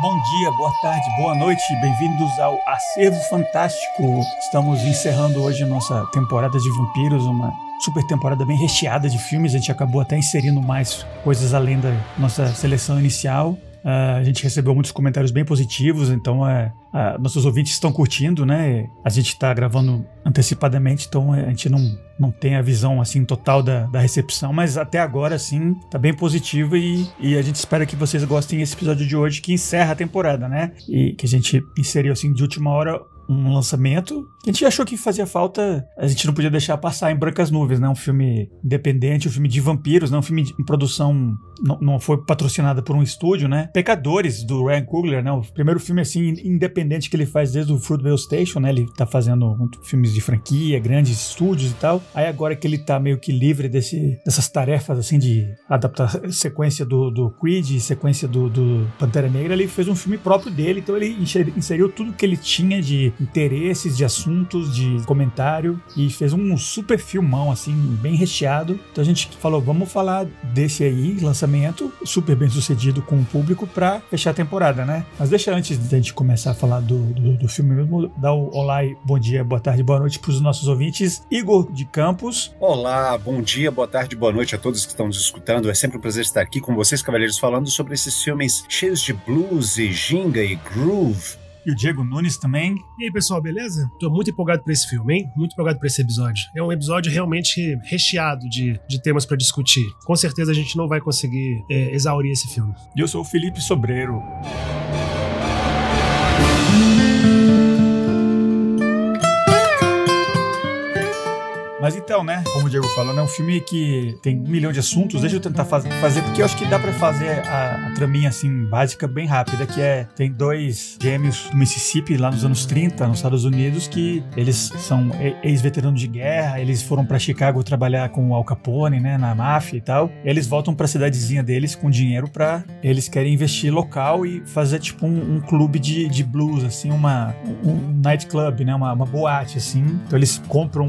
Bom dia, boa tarde, boa noite, bem-vindos ao Acervo Fantástico. Estamos encerrando hoje a nossa temporada de vampiros, uma super temporada bem recheada de filmes. A gente acabou até inserindo mais coisas além da nossa seleção inicial. A gente recebeu muitos comentários bem positivos, então nossos ouvintes estão curtindo, né? A gente está gravando antecipadamente, então a gente não tem a visão assim total da recepção, mas até agora sim tá bem positivo e a gente espera que vocês gostem desse episódio de hoje que encerra a temporada, né? E que a gente inseriu assim de última hora um lançamento que a gente achou que fazia falta, a gente não podia deixar passar em brancas nuvens, né? Um filme independente, um filme de vampiros, né? Um filme em produção, não foi patrocinado por um estúdio, né? Pecadores, do Ryan Coogler, né? O primeiro filme assim independente que ele faz desde o Fruitvale Station, né? Ele tá fazendo filmes de franquia, grandes estúdios e tal. Aí agora que ele tá meio que livre dessas tarefas assim de adaptar sequência do Creed, sequência do Pantera Negra, ele fez um filme próprio dele, então ele inseriu tudo que ele tinha de interesses, de assuntos, de comentário e fez um super filmão assim, bem recheado. Então a gente falou, vamos falar desse aí, lançamento, super bem sucedido com o público pra fechar a temporada, né? Mas deixa antes de a gente começar a falar do filme mesmo, dar o olá e bom dia, boa tarde, boa noite pros nossos ouvintes. Igor de Campos. Olá, bom dia, boa tarde, boa noite a todos que estão nos escutando. É sempre um prazer estar aqui com vocês, cavalheiros, falando sobre esses filmes cheios de blues e ginga e groove. E o Diego Nunes também. E aí, pessoal, beleza? Tô muito empolgado por esse filme, hein? Muito empolgado por esse episódio. É um episódio realmente recheado de temas pra discutir. Com certeza a gente não vai conseguir exaurir esse filme. E eu sou o Felipe Sobreiro. Mas então, né, como o Diego falou, é um filme que tem 1 milhão de assuntos. Deixa eu tentar fazer, porque eu acho que dá pra fazer a traminha, assim, básica, bem rápida, que tem dois gêmeos do Mississippi, lá nos anos 30, nos Estados Unidos, que eles são ex-veteranos de guerra, eles foram pra Chicago trabalhar com o Al Capone, né, na máfia e tal. Eles voltam pra cidadezinha deles com dinheiro eles querem investir local e fazer, tipo, um clube de blues, assim, um nightclub, né, uma boate, assim. Então eles compram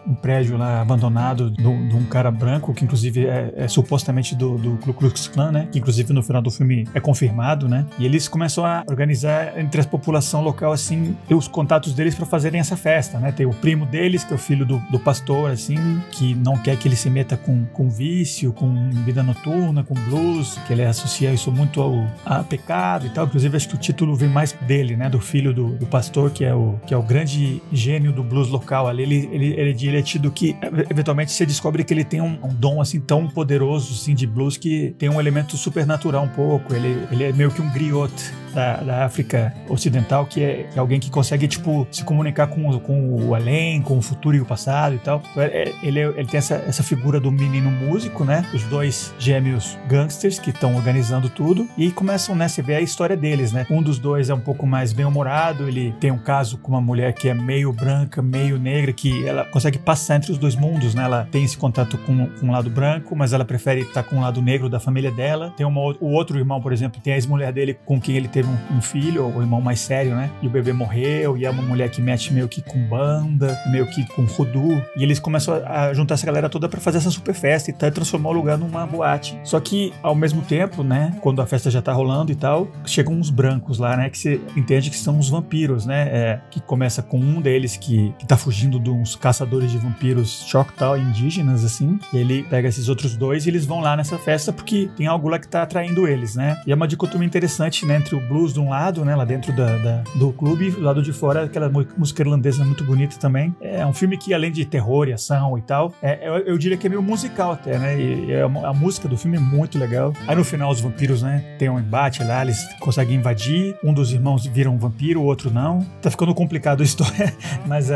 um prédio lá abandonado de um cara branco, que inclusive é supostamente do Ku Klux Klan, né? Que inclusive no final do filme é confirmado, né? E eles começam a organizar entre a população local, assim, os contatos deles para fazerem essa festa, né? Tem o primo deles, que é o filho do pastor, assim, que não quer que ele se meta com vício, com vida noturna, com blues, que ele associa isso muito a pecado e tal. Inclusive acho que o título vem mais dele, né? Do filho do pastor, que é o grande gênio do blues local ali. Ele é tido que eventualmente você descobre que ele tem um dom assim tão poderoso assim, de blues, que tem um elemento supernatural um pouco. Ele é meio que um griot da África Ocidental, que é alguém que consegue, tipo, se comunicar com o além, com o futuro e o passado e tal. Ele tem essa figura do menino músico, né? Os dois gêmeos gangsters que estão organizando tudo e começam, né? Você vê a história deles, né? Um dos dois é um pouco mais bem-humorado, ele tem um caso com uma mulher que é meio branca, meio negra, que ela consegue passar entre os dois mundos, né? Ela tem esse contato com um lado branco, mas ela prefere estar com o lado negro da família dela. Tem o outro irmão, por exemplo, tem a ex-mulher dele com quem ele teve um filho, o irmão mais sério, né? E o bebê morreu, e é uma mulher que mexe meio que com banda, meio que com voodoo. E eles começam a juntar essa galera toda pra fazer essa super festa e tal, e transformar o lugar numa boate. Só que, ao mesmo tempo, né? Quando a festa já tá rolando e tal, chegam uns brancos lá, né? Que você entende que são os vampiros, né? Que começa com um deles que tá fugindo de uns caçadores de vampiros Choctaw indígenas, assim. E ele pega esses outros dois e eles vão lá nessa festa porque tem algo lá que tá atraindo eles, né? E é uma dicotomia interessante, né? Entre o blues de um lado, né? Lá dentro do clube, e do lado de fora, aquela música irlandesa muito bonita também. É um filme que, além de terror e ação e tal, eu diria que é meio musical até, né? E a música do filme é muito legal. Aí no final os vampiros, né? Tem um embate lá, eles conseguem invadir. Um dos irmãos vira um vampiro, o outro não. Tá ficando complicado a história, mas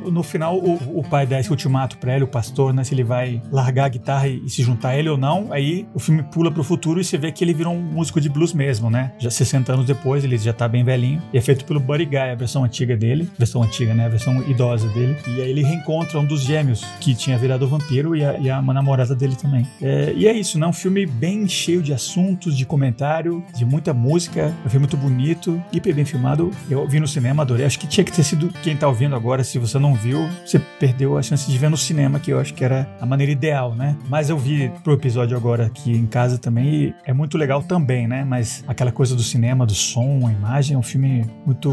no final o pai dá esse ultimato pra ele, o pastor, né? Se ele vai largar a guitarra e se juntar a ele ou não. Aí o filme pula pro futuro e você vê que ele virou um músico de blues mesmo, né? Já 60 anos depois, ele já tá bem velhinho. E é feito pelo Buddy Guy, a versão antiga dele. Versão antiga, né? A versão idosa dele. E aí ele reencontra um dos gêmeos que tinha virado vampiro e a namorada dele também. E é isso, né? Um filme bem cheio de assuntos, de comentário, de muita música. Um filme muito bonito, hiper bem filmado. Eu vi no cinema, adorei. Acho que tinha que ter sido quem tá ouvindo agora. Se você não viu, você perdeu a chance experiência de ver no cinema, que eu acho que era a maneira ideal, né? Mas eu vi pro episódio agora aqui em casa também e é muito legal também, né? Mas aquela coisa do cinema, do som, a imagem, é um filme muito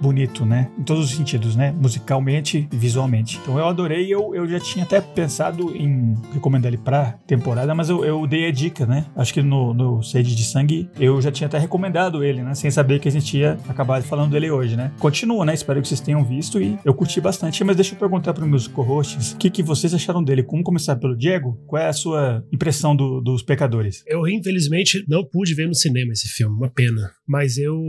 bonito, né? Em todos os sentidos, né? Musicalmente e visualmente. Então eu adorei, eu já tinha até pensado em recomendar ele pra temporada, mas eu dei a dica, né? Acho que no Sede de Sangue eu já tinha até recomendado ele, né? Sem saber que a gente ia acabar falando dele hoje, né? Continua, né? Espero que vocês tenham visto e eu curti bastante, mas deixa eu perguntar para os meus co-hosts o que vocês acharam dele. Vamos começar pelo Diego? Qual é a sua impressão dos Pecadores? Eu, infelizmente, não pude ver no cinema esse filme, uma pena. Mas eu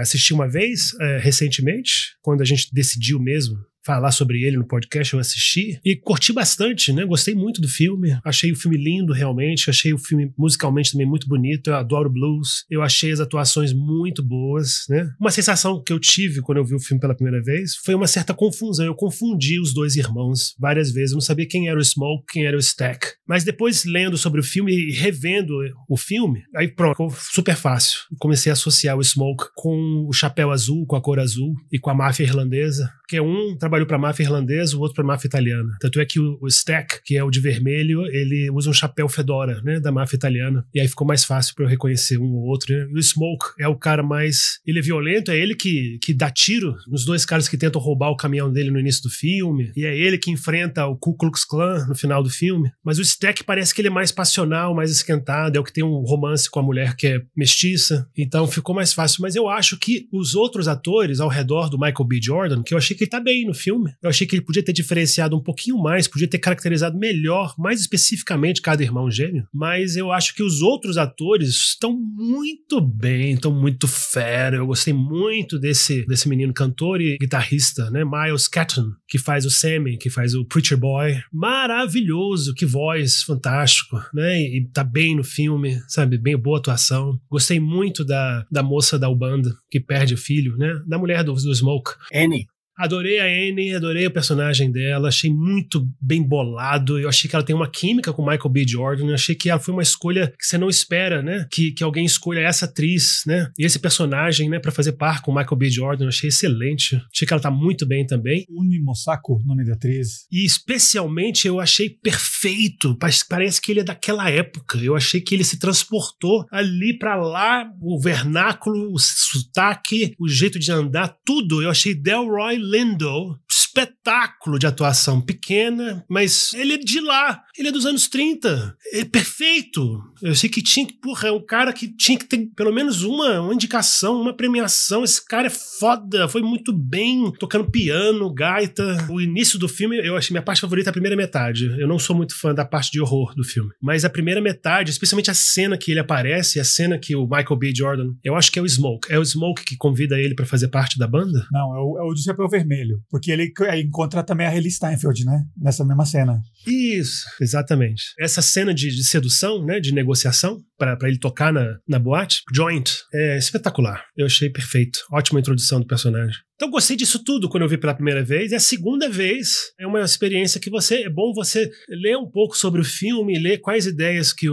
assisti uma vez, recentemente, quando a gente decidiu mesmo falar sobre ele no podcast, eu assisti e curti bastante, né? Gostei muito do filme, achei o filme lindo realmente, achei o filme musicalmente também muito bonito, eu adoro blues, eu achei as atuações muito boas, né? Uma sensação que eu tive quando eu vi o filme pela primeira vez foi uma certa confusão, eu confundi os dois irmãos várias vezes, eu não sabia quem era o Smoke, quem era o Stack, mas depois lendo sobre o filme e revendo o filme, aí pronto, ficou super fácil, comecei a associar o Smoke com o chapéu azul, com a cor azul e com a máfia irlandesa, que é um trabalhou para a máfia irlandesa, o outro para a máfia italiana. Tanto é que o Stack, que é o de vermelho, ele usa um chapéu fedora, né, da máfia italiana. E aí ficou mais fácil para eu reconhecer um ou outro. Né? E o Smoke é o cara mais... Ele é violento, é ele que dá tiro nos dois caras que tentam roubar o caminhão dele no início do filme. E é ele que enfrenta o Ku Klux Klan no final do filme. Mas o Stack parece que ele é mais passional, mais esquentado, é o que tem um romance com a mulher que é mestiça. Então ficou mais fácil. Mas eu acho que os outros atores ao redor do Michael B. Jordan, que eu achei que ele tá bem no filme, eu achei que ele podia ter diferenciado um pouquinho mais, podia ter caracterizado melhor, mais especificamente cada irmão gêmeo, mas eu acho que os outros atores estão muito bem, estão muito fera. Eu gostei muito desse menino cantor e guitarrista, né, Miles Catton, que faz o Sammy, que faz o Preacher Boy. Maravilhoso, que voz, fantástico, né, e tá bem no filme, sabe, bem boa atuação. Gostei muito da moça da Ubanda, que perde o filho, né, da mulher do Smoke. Annie. Adorei a Annie, adorei o personagem dela, achei muito bem bolado, eu achei que ela tem uma química com o Michael B. Jordan, eu achei que ela foi uma escolha que você não espera, né, que alguém escolha essa atriz, né, e esse personagem, né, pra fazer par com o Michael B. Jordan, eu achei excelente, achei que ela tá muito bem também. Uni Mosako, nome da atriz. E especialmente eu achei perfeito, parece que ele é daquela época, eu achei que ele se transportou ali pra lá, o vernáculo, o sotaque, o jeito de andar, tudo, eu achei Delroy Lindo, espetáculo de atuação, pequena, mas ele é de lá, ele é dos anos 30, é perfeito. Eu sei que tinha que, porra, é um cara que tinha que ter pelo menos uma indicação, uma premiação, esse cara é foda, foi muito bem, tocando piano, gaita. O início do filme, eu achei minha parte favorita é a primeira metade, eu não sou muito fã da parte de horror do filme, mas a primeira metade, especialmente a cena que ele aparece, a cena que o Michael B. Jordan, eu acho que é o Smoke que convida ele pra fazer parte da banda? Não, é o do chapéu vermelho, porque ele encontra também a Hayley Steinfeld, né? Nessa mesma cena. Isso, exatamente. Essa cena de sedução, né? De negociação, pra ele tocar na boate, Joint, é espetacular. Eu achei perfeito. Ótima introdução do personagem. Então gostei disso tudo quando eu vi pela primeira vez, e a segunda vez é uma experiência que é bom você ler um pouco sobre o filme, ler quais ideias que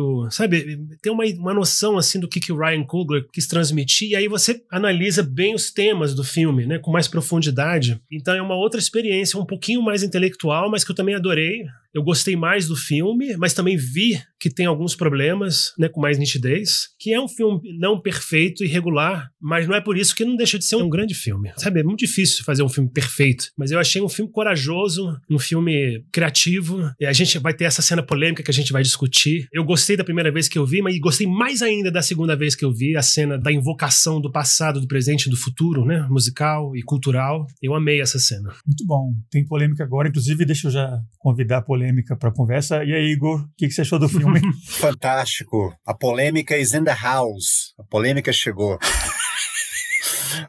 ter uma noção assim do que o Ryan Coogler quis transmitir, e aí você analisa bem os temas do filme, né, com mais profundidade. Então é uma outra experiência, um pouquinho mais intelectual, mas que eu também adorei. Eu gostei mais do filme, mas também vi que tem alguns problemas, né, com mais nitidez, que é um filme não perfeito e regular, mas não é por isso que não deixa de ser um grande filme. Sabe, é muito difícil fazer um filme perfeito, mas eu achei um filme corajoso, um filme criativo, e a gente vai ter essa cena polêmica que a gente vai discutir. Eu gostei da primeira vez que eu vi, mas gostei mais ainda da segunda vez que eu vi, a cena da invocação do passado, do presente e do futuro, né, musical e cultural. Eu amei essa cena. Muito bom. Tem polêmica agora, inclusive deixa eu já convidar a polêmica para conversa. E aí, Igor, o que você achou do filme? Fantástico. A polêmica is in the house. A polêmica chegou.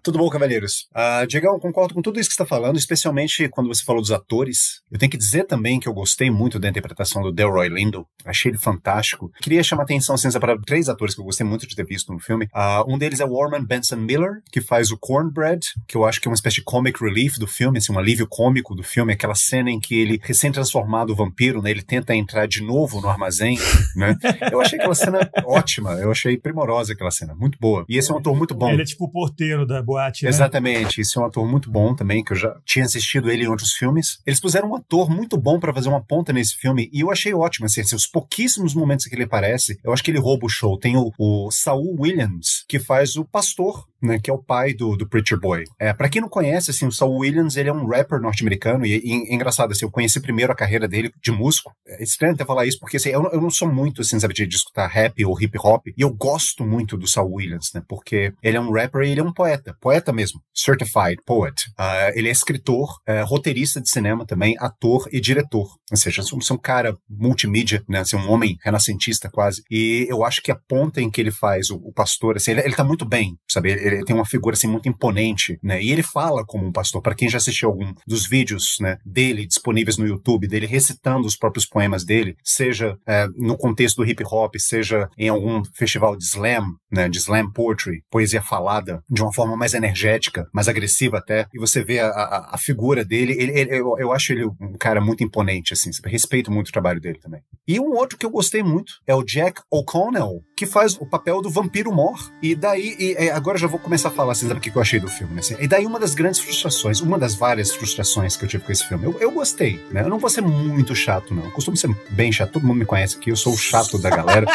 Tudo bom, cavalheiros? Diegão, concordo com tudo isso que você está falando, especialmente quando você falou dos atores. Eu tenho que dizer também que eu gostei muito da interpretação do Delroy Lindo. Achei ele fantástico. Queria chamar a atenção para 3 atores que eu gostei muito de ter visto no filme. Um deles é o Warren Benson Miller, que faz o Cornbread, que eu acho que é uma espécie de comic relief do filme, assim, um alívio cômico do filme, aquela cena em que ele, recém-transformado vampiro, né, ele tenta entrar de novo no armazém, né? Eu achei aquela cena ótima, eu achei primorosa aquela cena, muito boa. E esse é um ator muito bom. Ele é tipo o porteiro da boate, né? Exatamente, esse é um ator muito bom também, que eu já tinha assistido ele em outros filmes. Eles puseram um ator muito bom pra fazer uma ponta nesse filme, e eu achei ótimo, assim, os pouquíssimos momentos que ele aparece, eu acho que ele rouba o show. Tem o Saul Williams, que faz o pastor, né, que é o pai do Preacher Boy. Pra quem não conhece, assim, o Saul Williams, ele é um rapper norte-americano, e é engraçado, assim, eu conheci primeiro a carreira dele de músico. É estranho até falar isso, porque assim, eu não sou muito, assim, sabe, de escutar rap ou hip-hop, e eu gosto muito do Saul Williams, né, porque ele é um rapper e ele é um poeta mesmo, certified poet. Ele é escritor, roteirista de cinema também, ator e diretor. Ou seja, é um cara multimídia, né, assim, um homem renascentista quase, e eu acho que a ponta em que ele faz o pastor, assim, ele tá muito bem, sabe, ele tem uma figura, assim, muito imponente, né, e ele fala como um pastor. Para quem já assistiu algum dos vídeos, né, dele disponíveis no YouTube, dele recitando os próprios poemas dele, seja no contexto do hip hop, seja em algum festival de slam, né, de slam poetry, poesia falada de uma forma mais energética, mais agressiva até, e você vê a figura dele, eu acho ele um cara muito imponente, assim, respeito muito o trabalho dele também. E um outro que eu gostei muito é o Jack O'Connell, que faz o papel do vampiro Mor, e daí, agora já vou começar a falar, assim, sabe o que eu achei do filme, né, assim, e daí uma das grandes frustrações, uma das várias frustrações que eu tive com esse filme, eu gostei, né, eu não vou ser muito chato, não, eu costumo ser bem chato, todo mundo me conhece aqui, eu sou o chato da galera,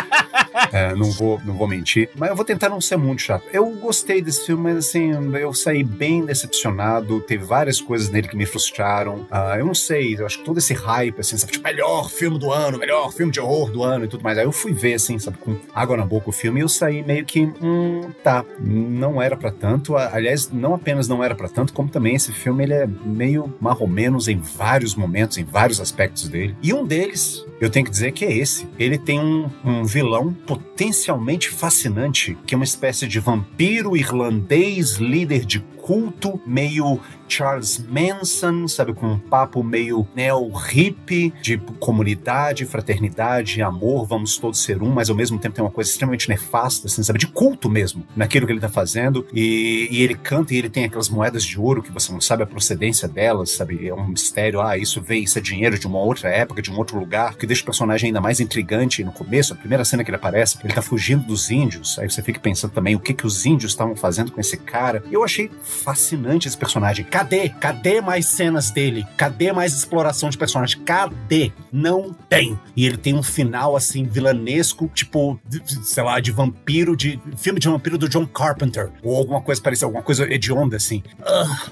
não vou mentir, mas eu vou tentar não ser muito chato. Eu gostei desse filme, mas assim, eu saí bem decepcionado, teve várias coisas nele que me frustraram, eu não sei, eu acho que todo esse hype, assim, sabe, tipo, melhor filme do ano, melhor filme de horror do ano e tudo mais, aí eu fui ver, assim, sabe, com água na boca o filme, e eu saí meio que, tá, não era pra tanto, aliás, não apenas não era pra tanto, como também esse filme, ele é meio marromenos em vários momentos, em vários aspectos dele, e um deles, eu tenho que dizer que é esse, ele tem um vilão potencialmente fascinante, que é uma espécie de vampiro irlandês, líder de culto, meio Charles Manson, sabe, com um papo meio neo-hippie, de comunidade, fraternidade, amor, vamos todos ser um, mas ao mesmo tempo tem uma coisa extremamente nefasta, assim, sabe, de culto mesmo, naquilo que ele tá fazendo, e ele canta e ele tem aquelas moedas de ouro que você não sabe a procedência delas, sabe, é um mistério, isso é dinheiro de uma outra época, de um outro lugar, que deixa o personagem ainda mais intrigante. No começo, a primeira cena que ele aparece, ele tá fugindo dos índios, aí você fica pensando também o que os índios estavam fazendo com esse cara. Eu achei fascinante esse personagem. Cadê mais cenas dele? Cadê mais exploração de personagem? Cadê? Não tem. E ele tem um final, assim, vilanesco, tipo, sei lá, de vampiro, de filme de vampiro do John Carpenter, ou alguma coisa parecida, alguma coisa hedionda, assim.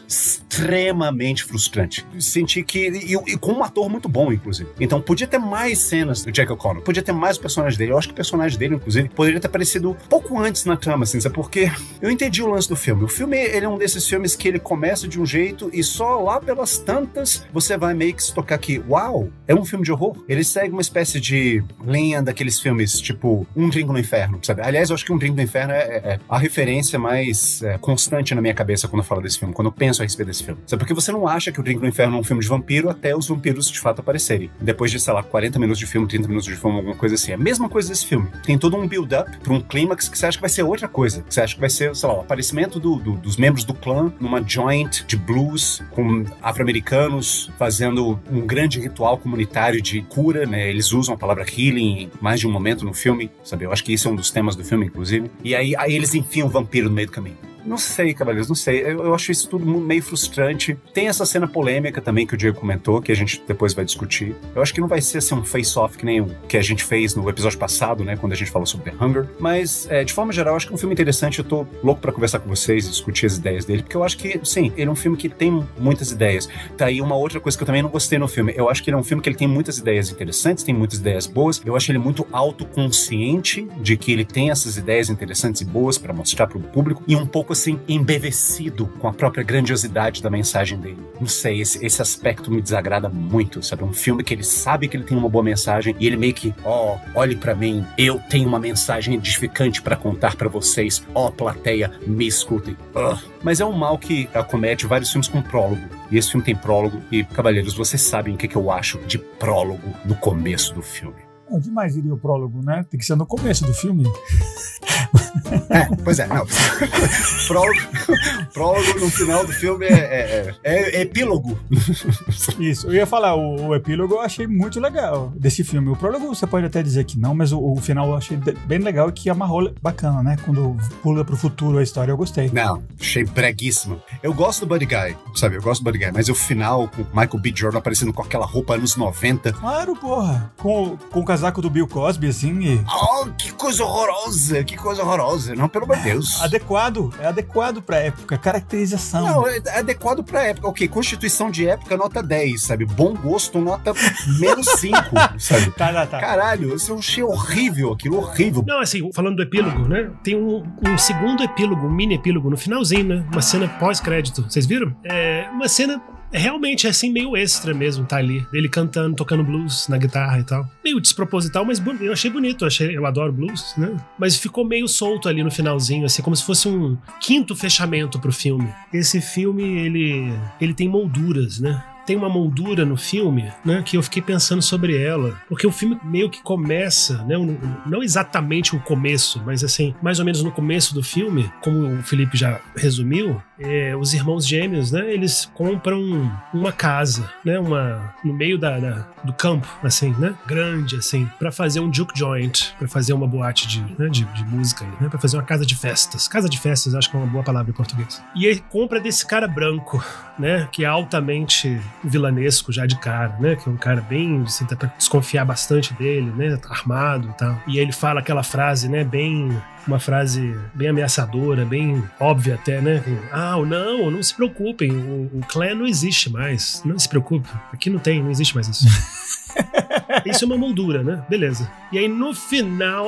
Extremamente frustrante. Senti que... E com um ator muito bom, inclusive. Então, podia ter mais cenas do Jack O'Connell, podia ter mais personagens dele. Eu acho que o personagem dele, inclusive, poderia ter aparecido pouco antes na trama, assim, sabe? Porque eu entendi o lance do filme. O filme, ele é um desses filmes que ele começa de um jeito e só lá pelas tantas você vai meio que se tocar que, uau, é um filme de horror. Ele segue uma espécie de linha daqueles filmes, tipo Um Drink no Inferno, sabe? Aliás, eu acho que Um Drink no Inferno é a referência mais constante na minha cabeça quando eu falo desse filme, quando eu penso a respeito desse filme. Sabe? Porque você não acha que O Drink no Inferno é um filme de vampiro até os vampiros de fato aparecerem. Depois de, sei lá, 40 minutos de filme, 30 minutos de filme, alguma coisa assim. É a mesma coisa desse filme. Tem todo um build-up pra um clímax que você acha que vai ser outra coisa. Que você acha que vai ser, sei lá, o aparecimento dos membros do clã numa joint de blues com afro-americanos fazendo um grande ritual comunitário de cura, né? Eles usam a palavra healing em mais de um momento no filme, sabe? Eu acho que isso é um dos temas do filme, inclusive. E aí eles enfiam o vampiro no meio do caminho. Não sei, cavaleiros, não sei. Eu acho isso tudo meio frustrante. Tem essa cena polêmica também que o Diego comentou, que a gente depois vai discutir. Eu acho que não vai ser assim um face-off que nem o que a gente fez no episódio passado, né, quando a gente falou sobre The Hunger. Mas, de forma geral, eu acho que é um filme interessante. Eu tô louco pra conversar com vocês e discutir as ideias dele, porque eu acho que, sim, ele é um filme que tem muitas ideias. Tá aí uma outra coisa que eu também não gostei no filme. Eu acho que ele é um filme que ele tem muitas ideias interessantes, tem muitas ideias boas. Eu acho ele muito autoconsciente de que ele tem essas ideias interessantes e boas pra mostrar pro público, e um pouco, assim, embevecido com a própria grandiosidade da mensagem dele. Não sei, esse aspecto me desagrada muito, sabe? Um filme que ele sabe que ele tem uma boa mensagem e ele meio que, olhe pra mim, eu tenho uma mensagem edificante pra contar pra vocês, plateia, me escutem. Mas é um mal que acomete vários filmes com prólogo. E esse filme tem prólogo e, cavalheiros, vocês sabem o que eu acho de prólogo no começo do filme. Não, demais iria o prólogo, né? Tem que ser no começo do filme. Pois é, não. Prólogo no final do filme é epílogo. Isso, eu ia falar, o epílogo eu achei muito legal desse filme. O prólogo você pode até dizer que não, mas o final eu achei bem legal e que amarrou bacana, né? Quando pula pro futuro a história, eu gostei. Não, achei breguíssimo. Eu gosto do Buddy Guy, sabe? Eu gosto do Buddy Guy, mas o final, com o Michael B. Jordan aparecendo com aquela roupa anos 90. Claro, porra. Com o casaco do Bill Cosby, assim. Oh, que coisa horrorosa, que coisa horrorosa. Não, pelo amor de Deus. É adequado pra época, caracterização. Não, é adequado pra época. Ok, constituição de época, nota 10, sabe? Bom gosto, nota menos 5, sabe? Tá. Caralho, eu achei horrível aquilo, horrível. Não, assim, falando do epílogo, né? Tem um segundo epílogo, um mini epílogo no finalzinho, né? Uma cena pós-crédito. Vocês viram? É uma cena realmente assim meio extra mesmo, tá ali. Dele cantando, tocando blues na guitarra e tal. Meio desproposital, mas eu achei bonito. Eu adoro blues, né? Mas ficou meio solto ali no finalzinho, assim, como se fosse um quinto fechamento pro filme. Esse filme, ele tem molduras, né? Tem uma moldura no filme, né, que eu fiquei pensando sobre ela, porque o filme meio que começa, né, não exatamente o começo, mas assim, mais ou menos no começo do filme, como o Felipe já resumiu, os irmãos gêmeos, né, eles compram uma casa, né, no meio do campo, assim, né, grande, assim, pra fazer um juke joint, pra fazer uma boate de música, né, pra fazer uma casa de festas. Casa de festas, acho que é uma boa palavra em português. E ele compra desse cara branco, né, que é altamente vilanesco já de cara, né? Que é um cara bem... Você tá pra desconfiar bastante dele, né? Armado e tal. E ele fala aquela frase, né? Uma frase bem ameaçadora, bem óbvia até, né? Não se preocupem, o clã não existe mais. Não se preocupe, aqui não existe mais isso. Isso é uma moldura, né? Beleza. E aí no final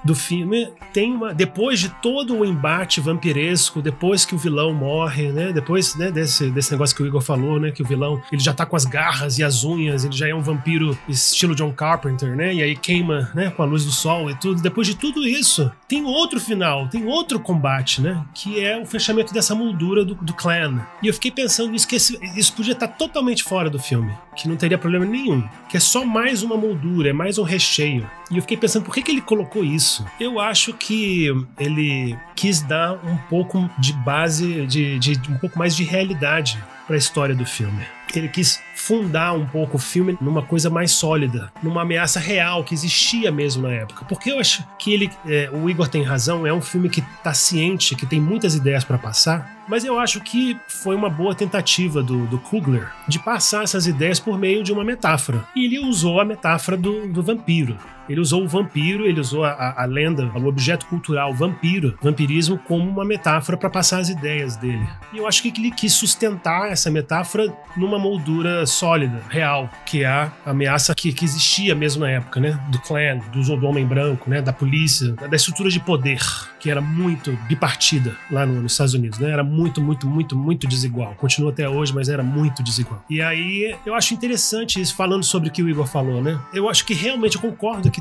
do filme tem depois de todo o embate vampiresco, depois que o vilão morre, né, depois, né, desse negócio que o Igor falou, né, que o vilão, ele já tá com as garras e as unhas, ele já é um vampiro estilo John Carpenter, né, e aí queima, né, com a luz do sol e tudo. Depois de tudo isso, tem outro final, tem outro combate, né, que é o fechamento dessa moldura do clã. E eu fiquei pensando nisso, que isso podia estar totalmente fora do filme, que não teria problema nenhum, que é só mais uma moldura, é mais um recheio. E eu fiquei pensando, por que ele colocou isso? Eu acho que ele quis dar um pouco de base, de um pouco mais de realidade para a história do filme. Ele quis fundar um pouco o filme numa coisa mais sólida, numa ameaça real que existia mesmo na época. Porque eu acho que o Igor tem razão, é um filme que tá ciente, que tem muitas ideias para passar, mas eu acho que foi uma boa tentativa do Coogler de passar essas ideias por meio de uma metáfora. E ele usou a metáfora do vampiro. Ele usou o vampiro, ele usou a lenda, o objeto cultural vampirismo, como uma metáfora para passar as ideias dele. E eu acho que ele quis sustentar essa metáfora numa moldura sólida, real, que é a ameaça que existia mesmo na época, né? Do clã, do homem branco, né? Da polícia, da estrutura de poder, que era muito bipartida lá nos Estados Unidos, né? Era muito, muito, muito, muito desigual. Continua até hoje, mas era muito desigual. E aí, eu acho interessante isso, falando sobre o que o Igor falou, né? Eu acho que realmente eu concordo que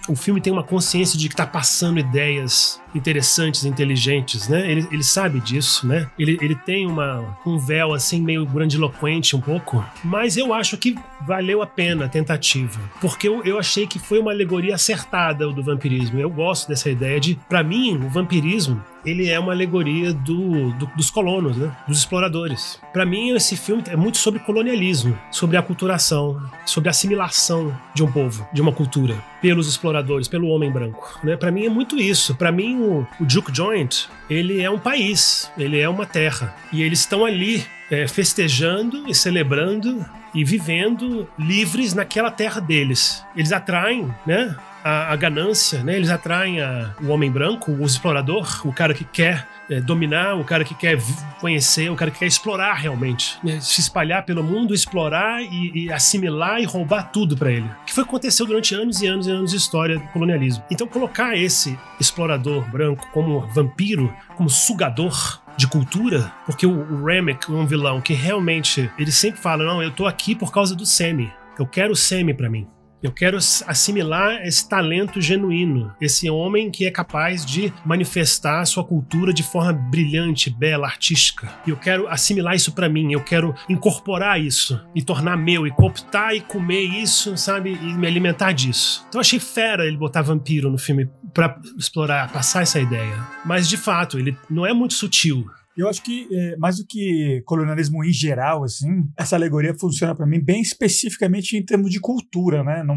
o filme tem uma consciência de que tá passando ideias interessantes, inteligentes, né? Ele sabe disso, né? Ele tem um véu assim meio grandiloquente um pouco, mas eu acho que valeu a pena a tentativa, porque eu achei que foi uma alegoria acertada o do vampirismo. Eu gosto dessa ideia pra mim, o vampirismo, ele é uma alegoria dos colonos, né? Dos exploradores. Pra mim, esse filme é muito sobre colonialismo, sobre aculturação, sobre assimilação de um povo, de uma cultura, pelos exploradores, pelo homem branco, né? Pra mim é muito isso. Pra mim, o Juke Joint, ele é um país, ele é uma terra, e eles estão ali festejando e celebrando e vivendo livres naquela terra deles. Eles atraem, né, a ganância, né? Eles atraem o homem branco, o explorador, o cara que quer dominar, o cara que quer conhecer, o cara que quer explorar realmente, né? Se espalhar pelo mundo, explorar e assimilar e roubar tudo pra ele. Que foi o que aconteceu durante anos e anos e anos de história do colonialismo. Então colocar esse explorador branco como vampiro, como sugador de cultura, porque o Remick é um vilão que realmente, ele sempre fala, não, eu tô aqui por causa do Semi, eu quero o Semi pra mim. Eu quero assimilar esse talento genuíno, esse homem que é capaz de manifestar a sua cultura de forma brilhante, bela, artística. E eu quero assimilar isso pra mim, eu quero incorporar isso e tornar meu, e cooptar e comer isso, sabe? E me alimentar disso. Então eu achei fera ele botar vampiro no filme pra explorar, passar essa ideia. Mas, de fato, ele não é muito sutil. Eu acho que, mais do que colonialismo em geral, assim, essa alegoria funciona pra mim bem especificamente em termos de cultura, né? Não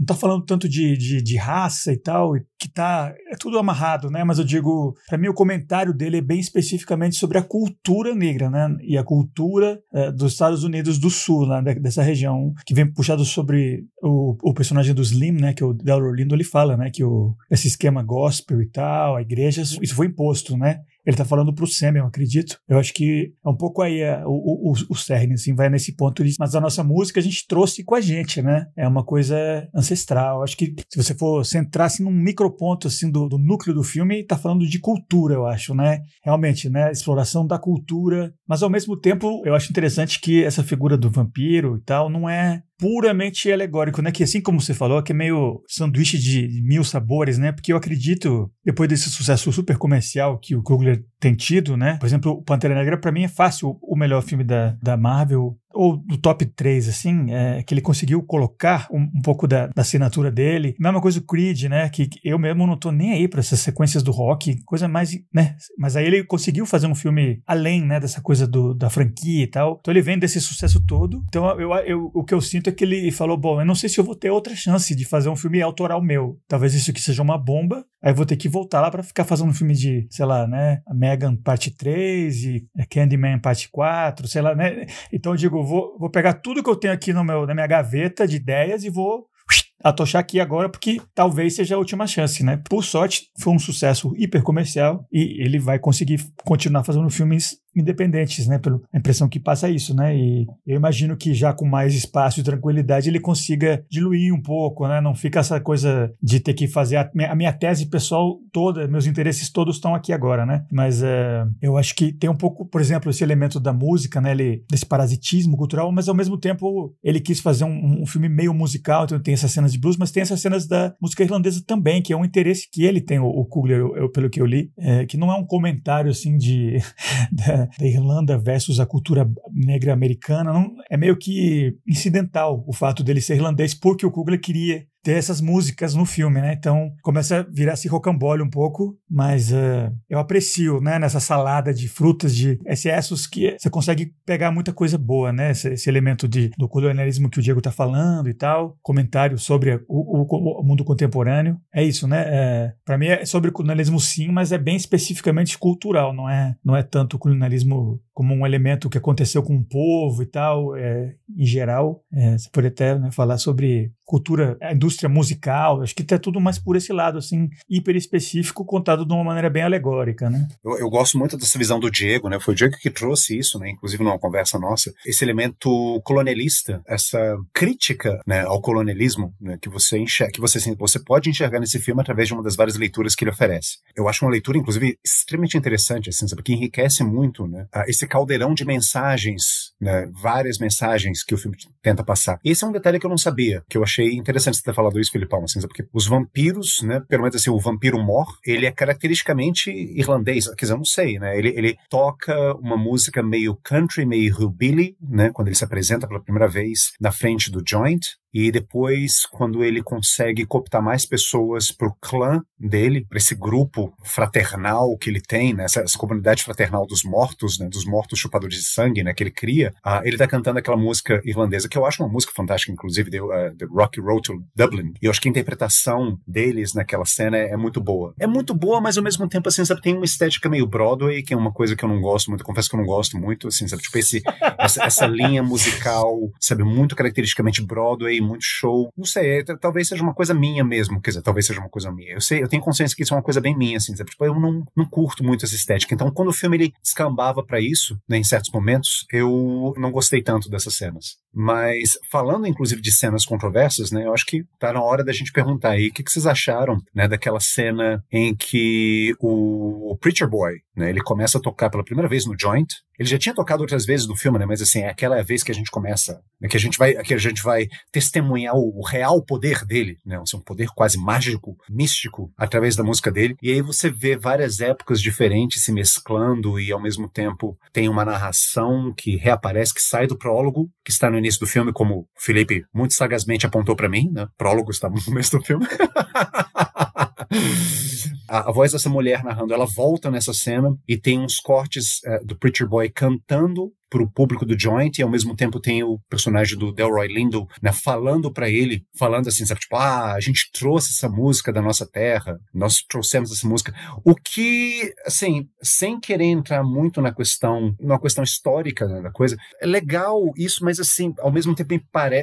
tá falando tanto de raça e tal, que é tudo amarrado, né? Mas eu digo, pra mim o comentário dele é bem especificamente sobre a cultura negra, né? E a cultura dos Estados Unidos do Sul, né? Dessa região, que vem puxado sobre o personagem do Slim, né? Que o Delroy Lindo, ele fala, né? Que esse esquema gospel e tal, a igreja, isso foi imposto, né? Ele tá falando pro Sam, eu acredito. Eu acho que é um pouco aí o cerne, assim, vai nesse ponto. Mas a nossa música a gente trouxe com a gente, né? É uma coisa ancestral. Acho que se você for centrar assim, num microponto assim, do núcleo do filme, tá falando de cultura, eu acho, né? Realmente, né? Exploração da cultura. Mas ao mesmo tempo, eu acho interessante que essa figura do vampiro e tal não é puramente alegórico, né? Que assim como você falou, que é meio sanduíche de mil sabores, né? Porque eu acredito, depois desse sucesso super comercial que o Coogler tem tido, né? Por exemplo, o Pantera Negra, pra mim, é fácil o melhor filme da Marvel, ou do top 3, assim, que ele conseguiu colocar um pouco da assinatura dele. Mesma coisa o Creed, né? Que eu mesmo não tô nem aí pra essas sequências do rock, coisa mais, né? Mas aí ele conseguiu fazer um filme além, né? Dessa coisa da franquia e tal. Então ele vem desse sucesso todo. Então o que eu sinto é que ele falou, bom, eu não sei se eu vou ter outra chance de fazer um filme autoral meu. Talvez isso aqui seja uma bomba. Aí eu vou ter que voltar lá pra ficar fazendo um filme de, sei lá, né? A Megan parte 3 e Candyman parte 4, sei lá, né? Então eu digo, vou pegar tudo que eu tenho aqui na minha gaveta de ideias e vou atochar aqui agora, porque talvez seja a última chance, né? Por sorte, foi um sucesso hiper comercial e ele vai conseguir continuar fazendo filmes independentes, né? Pela impressão que passa isso, né? E eu imagino que já com mais espaço e tranquilidade ele consiga diluir um pouco, né? Não fica essa coisa de ter que fazer a minha tese pessoal toda, meus interesses todos estão aqui agora, né? Mas eu acho que tem um pouco, por exemplo, esse elemento da música, né? Desse parasitismo cultural, mas ao mesmo tempo ele quis fazer um filme meio musical, então tem essas cenas de blues, mas tem essas cenas da música irlandesa também, que é um interesse que ele tem, o Coogler, pelo que eu li, que não é um comentário assim da Irlanda versus a cultura negra americana, não, é meio que incidental o fato dele ser irlandês, porque o Coogler queria ter essas músicas no filme, né? Então começa a virar-se rocambole um pouco, mas eu aprecio, né? Nessa salada de frutas, de excessos, que você consegue pegar muita coisa boa, né? Esse elemento do colonialismo que o Diego tá falando e tal, comentário sobre o mundo contemporâneo, é isso, né? Para mim é sobre colonialismo sim, mas é bem especificamente cultural, não é tanto colonialismo como um elemento que aconteceu com um povo e tal, em geral. Você pode até, né, falar sobre cultura, a indústria musical, acho que tá tudo mais por esse lado, assim, hiper específico, contado de uma maneira bem alegórica, né? Eu gosto muito dessa visão do Diego, né? Foi o Diego que trouxe isso, né? Inclusive numa conversa nossa, esse elemento colonialista, essa crítica, né, ao colonialismo, né, que você enxerga, você pode enxergar nesse filme através de uma das várias leituras que ele oferece. Eu acho uma leitura, inclusive, extremamente interessante, assim, sabe? Que enriquece muito, né? Esse caldeirão de mensagens, né? Várias mensagens que o filme tenta passar. Esse é um detalhe que eu não sabia, que eu achei interessante você ter falado isso, Filipão, assim, porque os vampiros, né, pelo menos assim, o vampiro Mor, ele é caracteristicamente irlandês, quer dizer, eu não sei, né, ele toca uma música meio country, meio hillbilly, né, quando ele se apresenta pela primeira vez na frente do Joint, e depois, quando ele consegue cooptar mais pessoas pro clã dele, para esse grupo fraternal que ele tem, né, essa comunidade fraternal dos mortos, né, dos mortos chupadores de sangue, né, que ele cria, ele tá cantando aquela música irlandesa, que eu acho uma música fantástica, inclusive, The Rocky Road to Dublin, e eu acho que a interpretação deles naquela cena é muito boa. É muito boa, mas ao mesmo tempo, assim, sabe, tem uma estética meio Broadway, que é uma coisa que eu não gosto muito, confesso que eu não gosto muito, assim, sabe, tipo essa linha musical, sabe, muito caracteristicamente Broadway, muito show, não sei, talvez seja uma coisa minha mesmo, quer dizer, talvez seja uma coisa minha, eu tenho consciência que isso é uma coisa bem minha, assim, sabe, tipo, eu não curto muito essa estética, então quando o filme ele descambava pra isso, né, em certos momentos, eu não gostei tanto dessas cenas, mas falando inclusive de cenas controversas, né, eu acho que tá na hora da gente perguntar aí, o que vocês acharam, né, daquela cena em que o Preacher Boy, né, ele começa a tocar pela primeira vez no Joint, Ele já tinha tocado outras vezes no filme, né? Mas assim, é aquela vez que a gente começa, né? que a gente vai testemunhar o real poder dele, né? Assim, um poder quase mágico, místico, através da música dele. E aí você vê várias épocas diferentes se mesclando e ao mesmo tempo tem uma narração que reaparece, que sai do prólogo, que está no início do filme, como o Felipe muito sagazmente apontou para mim, né? Prólogo está no começo do filme. A voz dessa mulher narrando, ela volta nessa cena e tem uns cortes do Preacher Boy cantando pro público do Joint, e ao mesmo tempo tem o personagem do Delroy Lindo, né, falando pra ele, falando assim, sabe, tipo, a gente trouxe essa música da nossa terra, nós trouxemos essa música, o que, assim, sem querer entrar muito numa questão histórica, né, da coisa, é legal isso, mas assim, ao mesmo tempo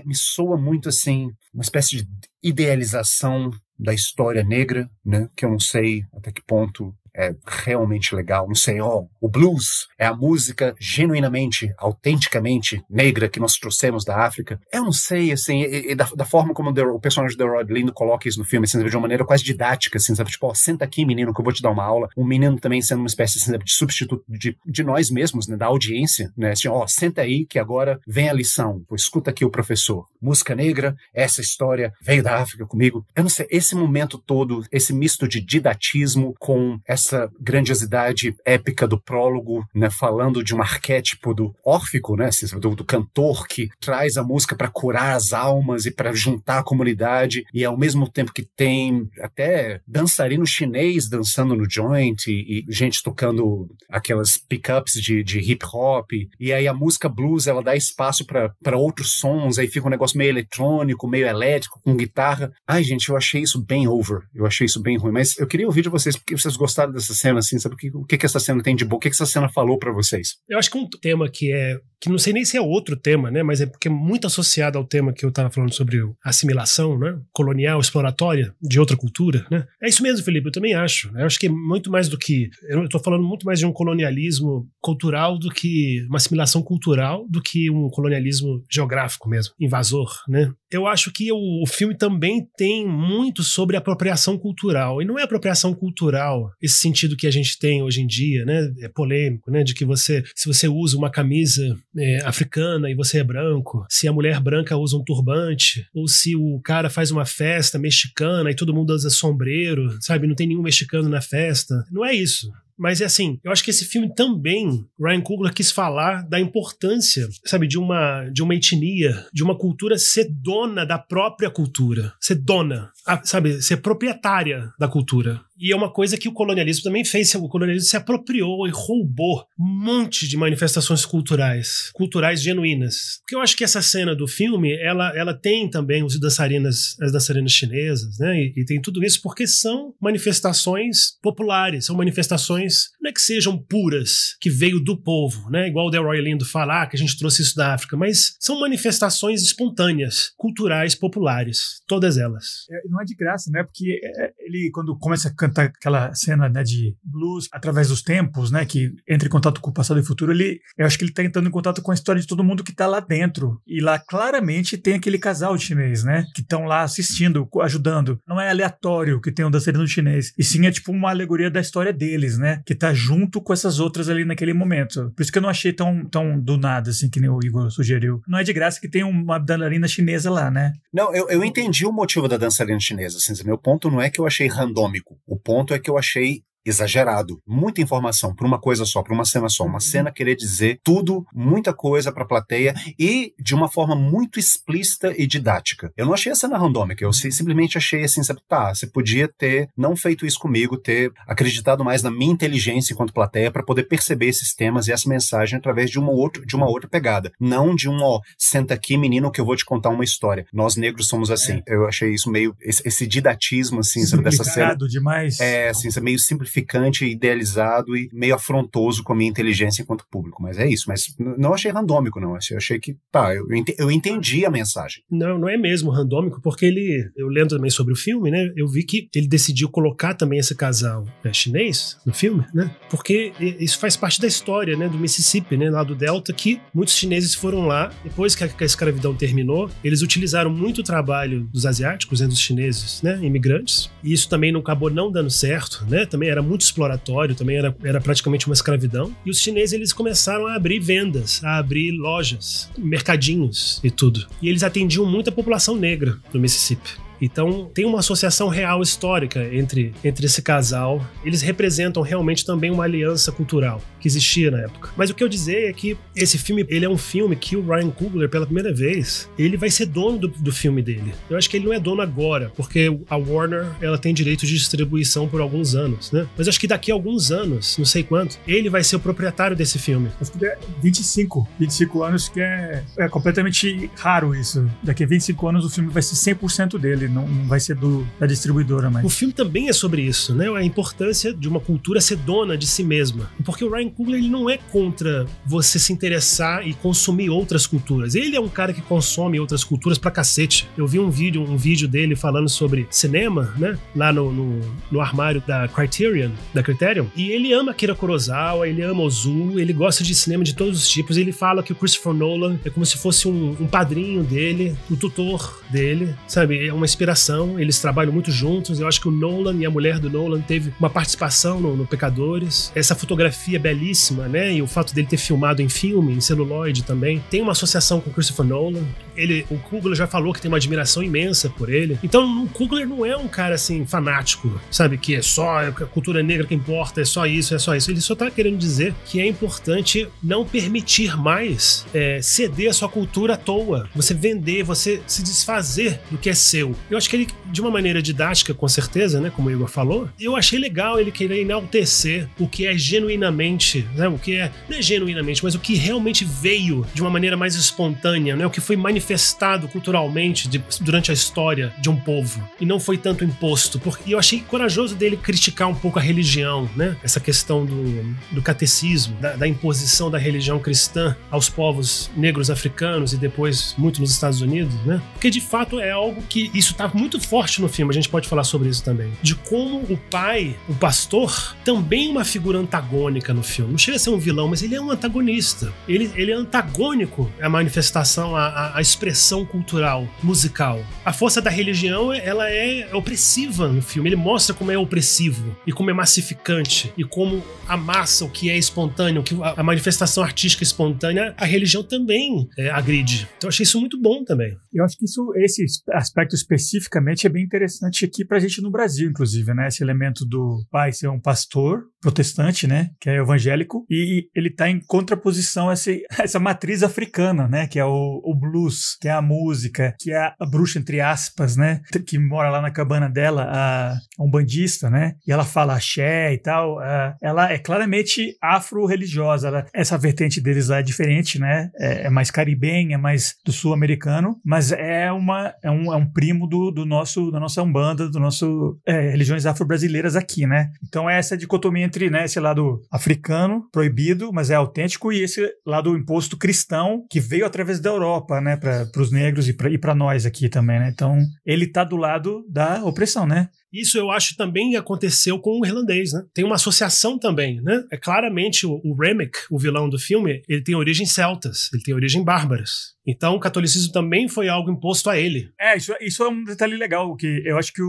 me soa muito assim, uma espécie de idealização da história negra, né, que eu não sei até que ponto é realmente legal, não sei, o blues é a música genuinamente, autenticamente negra que nós trouxemos da África. Eu não sei, assim, e da forma como o personagem do Rod Lindo coloca isso no filme, assim, de uma maneira quase didática, assim, sabe, tipo, senta aqui, menino, que eu vou te dar uma aula. O menino também sendo uma espécie, assim, de substituto de nós mesmos, né, da audiência, né, assim, senta aí que agora vem a lição, escuta aqui o professor. Música negra, essa história veio da África comigo. Eu não sei, esse momento todo, esse misto de didatismo com essa grandiosidade épica do prólogo, né, falando de um arquétipo do órfico, né, assim, do cantor que traz a música para curar as almas e para juntar a comunidade, e ao mesmo tempo que tem até dançarino chinês dançando no joint e gente tocando aquelas pickups de hip hop, e aí a música blues ela dá espaço para outros sons, aí fica um negócio meio eletrônico, meio elétrico, com guitarra. Ai, gente, eu achei isso bem over, eu achei isso bem ruim, mas eu queria ouvir de vocês, porque vocês gostaram dessa cena, assim, sabe o que essa cena tem de bom? O que essa cena falou pra vocês? Eu acho que um tema que não sei nem se é outro tema, né, mas é porque é muito associado ao tema que eu tava falando sobre assimilação, né, colonial, exploratória de outra cultura, né? É isso mesmo, Felipe, eu também acho. Eu acho que é muito mais do que... Eu tô falando muito mais de um colonialismo cultural do que uma assimilação cultural do que um colonialismo geográfico mesmo, invasor, né? Eu acho que o filme também tem muito sobre apropriação cultural, e não é apropriação cultural esse sentido que a gente tem hoje em dia, né, é polêmico, né, de que se você usa uma camisa africana e você é branco, se a mulher branca usa um turbante, ou se o cara faz uma festa mexicana e todo mundo usa sombreiro, sabe, não tem nenhum mexicano na festa, não é isso. Mas é assim, eu acho que esse filme também, Ryan Coogler quis falar da importância, sabe, de uma etnia, de uma cultura ser dona da própria cultura, ser dona, sabe, ser proprietária da cultura. E é uma coisa que o colonialismo também fez, o colonialismo se apropriou e roubou um monte de manifestações culturais genuínas. Porque eu acho que essa cena do filme, ela tem também as dançarinas chinesas, né, e tem tudo isso porque são manifestações populares, são manifestações não é que sejam puras, que veio do povo, né? Igual o Delroy Lindo fala, que a gente trouxe isso da África, mas são manifestações espontâneas, culturais, populares, todas elas. Não é de graça, né? Porque ele, quando começa a cantar aquela cena, né, de blues através dos tempos, né, que entra em contato com o passado e o futuro, eu acho que ele está entrando em contato com a história de todo mundo que está lá dentro. E lá claramente tem aquele casal chinês, né, que estão lá assistindo, ajudando. Não é aleatório que tem um dançarino chinês, e sim é tipo uma alegoria da história deles, né? Que tá junto com essas outras ali naquele momento. Por isso que eu não achei tão do nada, assim, que nem o Igor sugeriu. Não é de graça que tem uma dançarina chinesa lá, né? Não, eu entendi o motivo da dançarina chinesa, assim, meu ponto não é que eu achei randômico, o ponto é que eu achei exagerado, muita informação para uma coisa só, para uma cena só, uma cena querer dizer tudo, muita coisa para a plateia e de uma forma muito explícita e didática. Eu não achei a cena randômica, eu simplesmente achei assim, sabe, você podia ter não feito isso comigo, ter acreditado mais na minha inteligência enquanto plateia para poder perceber esses temas e essa mensagem através de uma outra pegada, não de senta aqui, menino, que eu vou te contar uma história. Nós negros somos assim. Eu achei isso meio, esse didatismo, assim, sabe, dessa cena. Demais. Assim, meio simplificado, idealizado e meio afrontoso com a minha inteligência enquanto público, mas é isso, mas não achei randômico, não, eu achei que, eu entendi a mensagem. Não é mesmo randômico, porque eu lendo também sobre o filme, né, eu vi que ele decidiu colocar também esse casal chinês no filme, né, porque isso faz parte da história, né, do Mississippi, né, lá do Delta, que muitos chineses foram lá, depois que a escravidão terminou, eles utilizaram muito o trabalho dos asiáticos, né, dos chineses, né, imigrantes, e isso também acabou não dando certo, né, também era muito exploratório, também era praticamente uma escravidão. E os chineses, eles começaram a abrir vendas, a abrir lojas, mercadinhos e tudo. E eles atendiam muito a população negra do Mississippi. Então, tem uma associação real histórica entre esse casal. Eles representam realmente também uma aliança cultural que existia na época. Mas o que eu dizer é que esse filme, ele é um filme que o Ryan Coogler, pela primeira vez, ele vai ser dono do filme dele. Eu acho que ele não é dono agora, porque a Warner, ela tem direito de distribuição por alguns anos, né? Mas acho que daqui a alguns anos, não sei quanto, ele vai ser o proprietário desse filme. Acho que é 25 anos, que é completamente raro isso. Daqui a 25 anos o filme vai ser 100% dele. Não vai ser da distribuidora mais. O filme também é sobre isso, né? A importância de uma cultura ser dona de si mesma. Porque o Ryan Coogler, ele não é contra você se interessar e consumir outras culturas. Ele é um cara que consome outras culturas pra cacete. Eu vi um vídeo dele falando sobre cinema, né? Lá no armário da Criterion, e ele ama Akira Kurosawa, ele ama Ozu, ele gosta de cinema de todos os tipos. Ele fala que o Christopher Nolan é como se fosse um padrinho dele, o tutor dele, sabe? É uma inspiração, eles trabalham muito juntos. Eu acho que o Nolan e a mulher do Nolan teve uma participação no Pecadores. Essa fotografia belíssima, né? E o fato dele ter filmado em filme, em celuloide também, tem uma associação com o Christopher Nolan. O Coogler já falou que tem uma admiração imensa por ele. Então o Coogler não é um cara assim fanático, sabe? Que é só a cultura negra que importa, é só isso. Ele só tá querendo dizer que é importante não permitir mais ceder a sua cultura à toa. Você vender, você se desfazer do que é seu. Eu acho que ele, de uma maneira didática, com certeza, né, como o Igor falou, eu achei legal ele querer enaltecer o que é genuinamente, né, o que não é genuinamente, mas o que realmente veio de uma maneira mais espontânea, né, o que foi manifestado culturalmente durante a história de um povo, e não foi tanto imposto. E eu achei corajoso dele criticar um pouco a religião, né, essa questão do catecismo, da imposição da religião cristã aos povos negros africanos e depois muito nos Estados Unidos, né, porque de fato é algo que isso tá muito forte no filme, a gente pode falar sobre isso também. De como o pai, o pastor, também é uma figura antagônica no filme. Não chega a ser um vilão, mas ele é um antagonista. Ele é antagônico à manifestação, à expressão cultural, musical. A força da religião, ela é opressiva no filme. Ele mostra como é opressivo e como é massificante e como amassa o que é espontâneo, que a manifestação artística espontânea, a religião também agride. Então eu achei isso muito bom também. Eu acho que esse aspecto especificamente é bem interessante aqui pra gente no Brasil, inclusive, né? Esse elemento do pai ser um pastor protestante, né? Que é evangélico, e ele tá em contraposição a essa matriz africana, né? Que é o blues, que é a música, que é a bruxa, entre aspas, né? Que mora lá na cabana dela, a umbandista, né? E ela fala axé e tal. Ela é claramente afro-religiosa. Essa vertente deles lá é diferente, né? É mais caribenha, é mais do sul-americano, mas é um primo da nossa Umbanda, do nosso religiões afro-brasileiras aqui, né? Então é essa dicotomia entre, né, esse lado africano, proibido, mas é autêntico, e esse lado imposto cristão, que veio através da Europa, né, para os negros e para nós aqui também, né? Então ele tá do lado da opressão, né? Isso eu acho também aconteceu com o irlandês, né? Tem uma associação também, né? É claramente o Remick, o vilão do filme, ele tem origens celtas, ele tem origem bárbaras. Então o catolicismo também foi algo imposto a ele. Isso é um detalhe legal, que eu acho que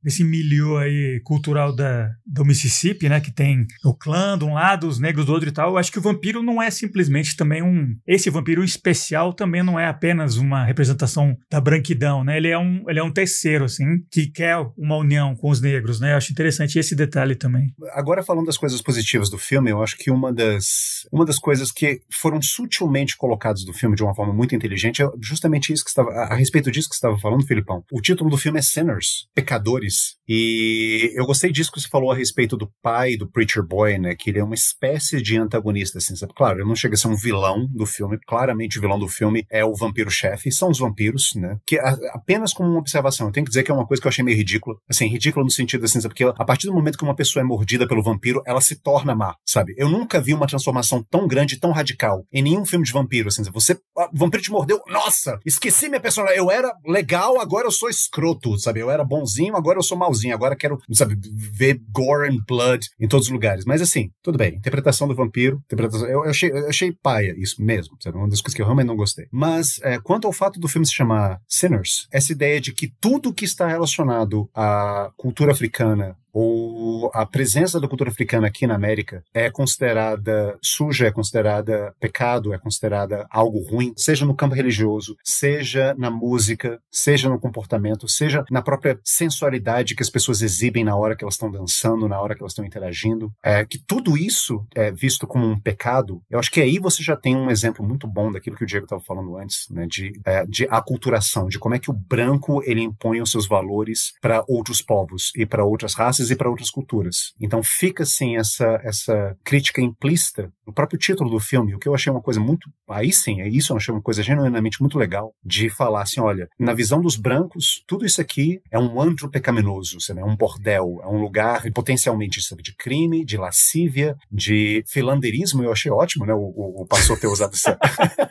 esse milieu aí cultural do Mississippi, né, que tem o clã de um lado, os negros do outro e tal, eu acho que o vampiro não é simplesmente também esse vampiro especial também não é apenas uma representação da branquidão, né? Ele é um terceiro, assim, que quer uma união com os negros, né? Eu acho interessante esse detalhe também. Agora, falando das coisas positivas do filme, eu acho que uma das coisas que foram sutilmente colocadas do filme de uma forma muito inteligente é justamente isso que estava, a respeito disso que você estava falando, Filipão. O título do filme é Sinners, Pecadores, e eu gostei disso que você falou a respeito do pai do Preacher Boy, né, que ele é uma espécie de antagonista, assim, sabe? Claro, ele não chega a ser um vilão do filme, claramente o vilão do filme é o vampiro-chefe, são os vampiros, né, que apenas como uma observação, eu tenho que dizer que é uma coisa que eu achei meio ridícula, assim, ridícula no sentido assim, sabe? Porque a partir do momento que uma pessoa é mordida pelo vampiro, ela se torna má, sabe? Eu nunca vi uma transformação tão grande, tão radical em nenhum filme de vampiro, assim, sabe? O vampiro te mordeu, nossa, esqueci minha personalidade, eu era legal, agora eu sou escroto, sabe? Eu era bonzinho, agora eu sou malzinho, agora quero, sabe, ver gore and blood em todos os lugares. Mas assim, tudo bem, interpretação do vampiro, eu achei paia isso mesmo, sabe? Uma das coisas que eu realmente não gostei. Mas, quanto ao fato do filme se chamar Sinners, essa ideia de que tudo que está relacionado à cultura africana ou a presença da cultura africana aqui na América é considerada suja, é considerada pecado, é considerada algo ruim, seja no campo religioso, seja na música, seja no comportamento, seja na própria sensualidade que as pessoas exibem na hora que elas estão dançando, na hora que elas estão interagindo, que tudo isso é visto como um pecado. Eu acho que aí você já tem um exemplo muito bom daquilo que o Diego estava falando antes, né, de aculturação, de como é que o branco ele impõe os seus valores para outros povos e para outras raças e para outras culturas. Então fica assim essa crítica implícita no próprio título do filme, o que eu achei uma coisa muito, aí sim, eu achei uma coisa genuinamente muito legal, de falar assim, olha, na visão dos brancos, tudo isso aqui é um antro pecaminoso, sabe? É um bordel, é um lugar potencialmente, sabe, de crime, de lascívia, de filandeirismo. Eu achei ótimo, né, o pastor ter usado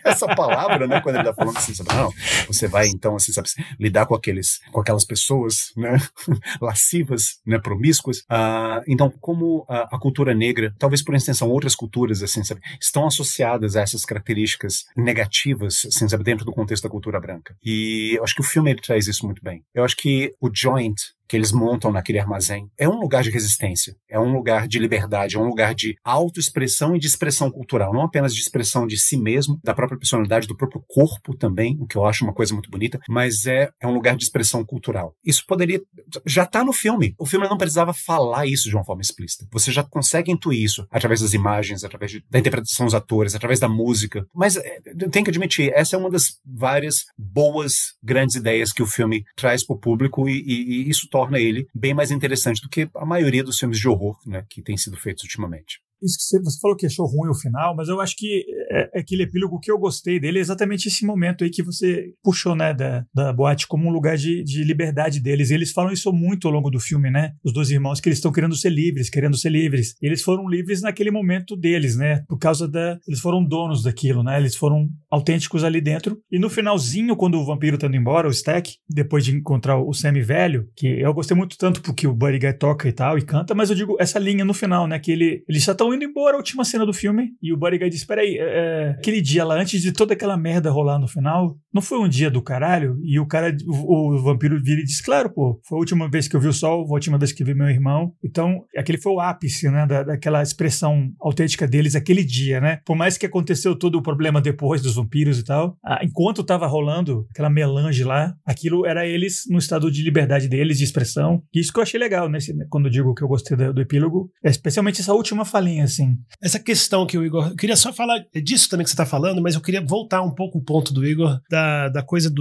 essa palavra, né, quando ele tá falando assim, sabe, não, você vai então, assim, sabe, lidar com aquelas pessoas, né, lascivas, né, promíscuas. Então, como a cultura negra, talvez por extensão outras culturas, assim, sabe, estão associadas a essas características negativas, assim, sabe, dentro do contexto da cultura branca. E eu acho que o filme ele traz isso muito bem. Eu acho que o joint que eles montam naquele armazém é um lugar de resistência, é um lugar de liberdade, é um lugar de autoexpressão e de expressão cultural, não apenas de expressão de si mesmo, da própria personalidade, do próprio corpo também, o que eu acho uma coisa muito bonita, mas é um lugar de expressão cultural. Isso já está no filme. O filme não precisava falar isso de uma forma explícita. Você já consegue intuir isso através das imagens, através da interpretação dos atores, através da música. Mas tenho que admitir, essa é uma das várias boas, grandes ideias que o filme traz para o público e isso torna ele bem mais interessante do que a maioria dos filmes de horror, né, que têm sido feitos ultimamente. Isso que você falou que achou ruim o final, mas eu acho que aquele epílogo que eu gostei dele é exatamente esse momento aí que você puxou, né, da boate como um lugar de liberdade deles. E eles falam isso muito ao longo do filme, né? Os dois irmãos, que eles estão querendo ser livres. Eles foram livres naquele momento deles, né? Por causa eles foram donos daquilo, né? Eles foram autênticos ali dentro. E no finalzinho, quando o vampiro tá indo embora, o Stack, depois de encontrar o Sammy velho, que eu gostei muito tanto porque o Buddy Guy toca e tal, e canta, mas eu digo essa linha no final, né? Que eles já estão indo embora, a última cena do filme, e o Buddy Guy diz, peraí, aquele dia lá, antes de toda aquela merda rolar no final, não foi um dia do caralho? E o vampiro vira e diz, claro, pô, foi a última vez que eu vi o sol, a última vez que eu vi meu irmão. Então, aquele foi o ápice, né, daquela expressão autêntica deles, aquele dia, né? Por mais que aconteceu todo o problema depois dos vampiros e tal, enquanto tava rolando aquela melange lá, aquilo era eles no estado de liberdade deles, de expressão. E isso que eu achei legal, né, quando eu digo que eu gostei do epílogo, especialmente essa última falinha, assim. Essa questão que o Igor... Eu queria só falar disso também que você tá falando, mas eu queria voltar um pouco o ponto do Igor, da coisa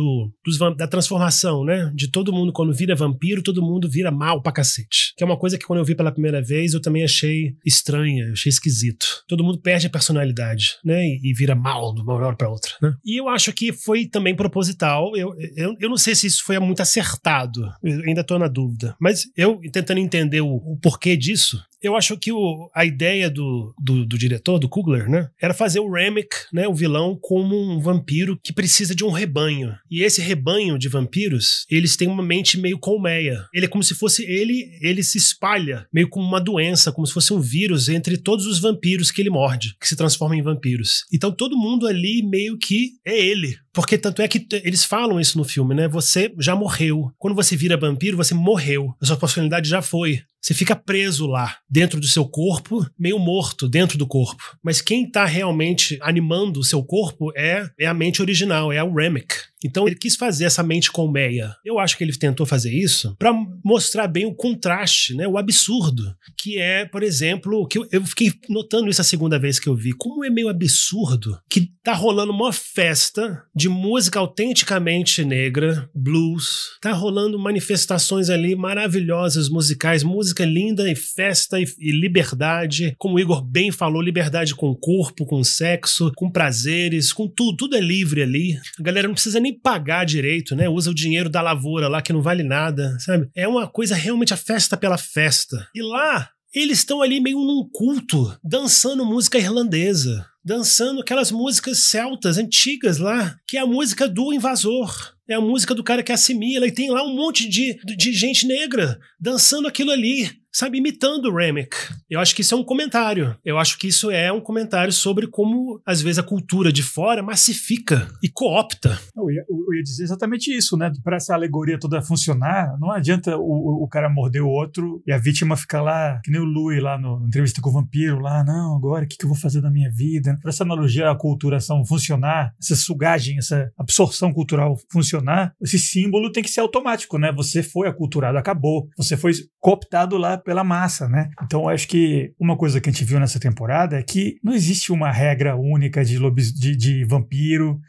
da transformação, né? De todo mundo, quando vira vampiro, todo mundo vira mal pra cacete. Que é uma coisa que quando eu vi pela primeira vez, eu também achei estranha, achei esquisito. Todo mundo perde a personalidade, né? E vira mal de uma hora pra outra, né? E eu acho que foi também proposital. Eu não sei se isso foi muito acertado. Eu ainda tô na dúvida. Mas eu, tentando entender o porquê disso, eu acho que a ideia do diretor, do Coogler, né, era fazer o Remick, né, o vilão, como um vampiro que precisa de um rebanho. E esse rebanho de vampiros, eles têm uma mente meio colmeia. Ele é como se fosse ele se espalha meio como uma doença, como se fosse um vírus entre todos os vampiros que ele morde, que se transformam em vampiros. Então todo mundo ali meio que é ele. Porque tanto é que eles falam isso no filme, né? Você já morreu. Quando você vira vampiro, você morreu. A sua personalidade já foi. Você fica preso lá, dentro do seu corpo, meio morto dentro do corpo. Mas quem tá realmente animando o seu corpo é a mente original, é o Remick. Então ele quis fazer essa mente colmeia. Eu acho que ele tentou fazer isso para mostrar bem o contraste, né, o absurdo, que é, por exemplo, que eu fiquei notando isso a segunda vez que eu vi, como é meio absurdo que tá rolando uma festa de música autenticamente negra, blues, tá rolando manifestações ali maravilhosas musicais, música linda e festa e liberdade, como o Igor bem falou, liberdade com o corpo, com o sexo, com prazeres, com tudo é livre ali. A galera não precisa nem pagar direito, né? Usa o dinheiro da lavoura lá que não vale nada, sabe? É uma coisa realmente a festa pela festa. E lá, eles estão ali meio num culto, dançando música irlandesa, dançando aquelas músicas celtas antigas lá, que é a música do invasor. É a música do cara que assimila, e tem lá um monte de gente negra dançando aquilo ali. sabe, imitando o Remick. Eu acho que isso é um comentário. Eu acho que isso é um comentário sobre como, às vezes, a cultura de fora massifica e coopta. Eu ia dizer exatamente isso, né? Para essa alegoria toda funcionar, não adianta o cara morder o outro e a vítima ficar lá, que nem o Louis lá na entrevista com o vampiro, lá, não, agora o que eu vou fazer da minha vida? Para essa analogia, a aculturação funcionar, essa sugagem, essa absorção cultural funcionar, esse símbolo tem que ser automático, né? Você foi aculturado, acabou. Você foi cooptado lá pela massa, né? Então, eu acho que uma coisa que a gente viu nessa temporada é que não existe uma regra única de vampiro,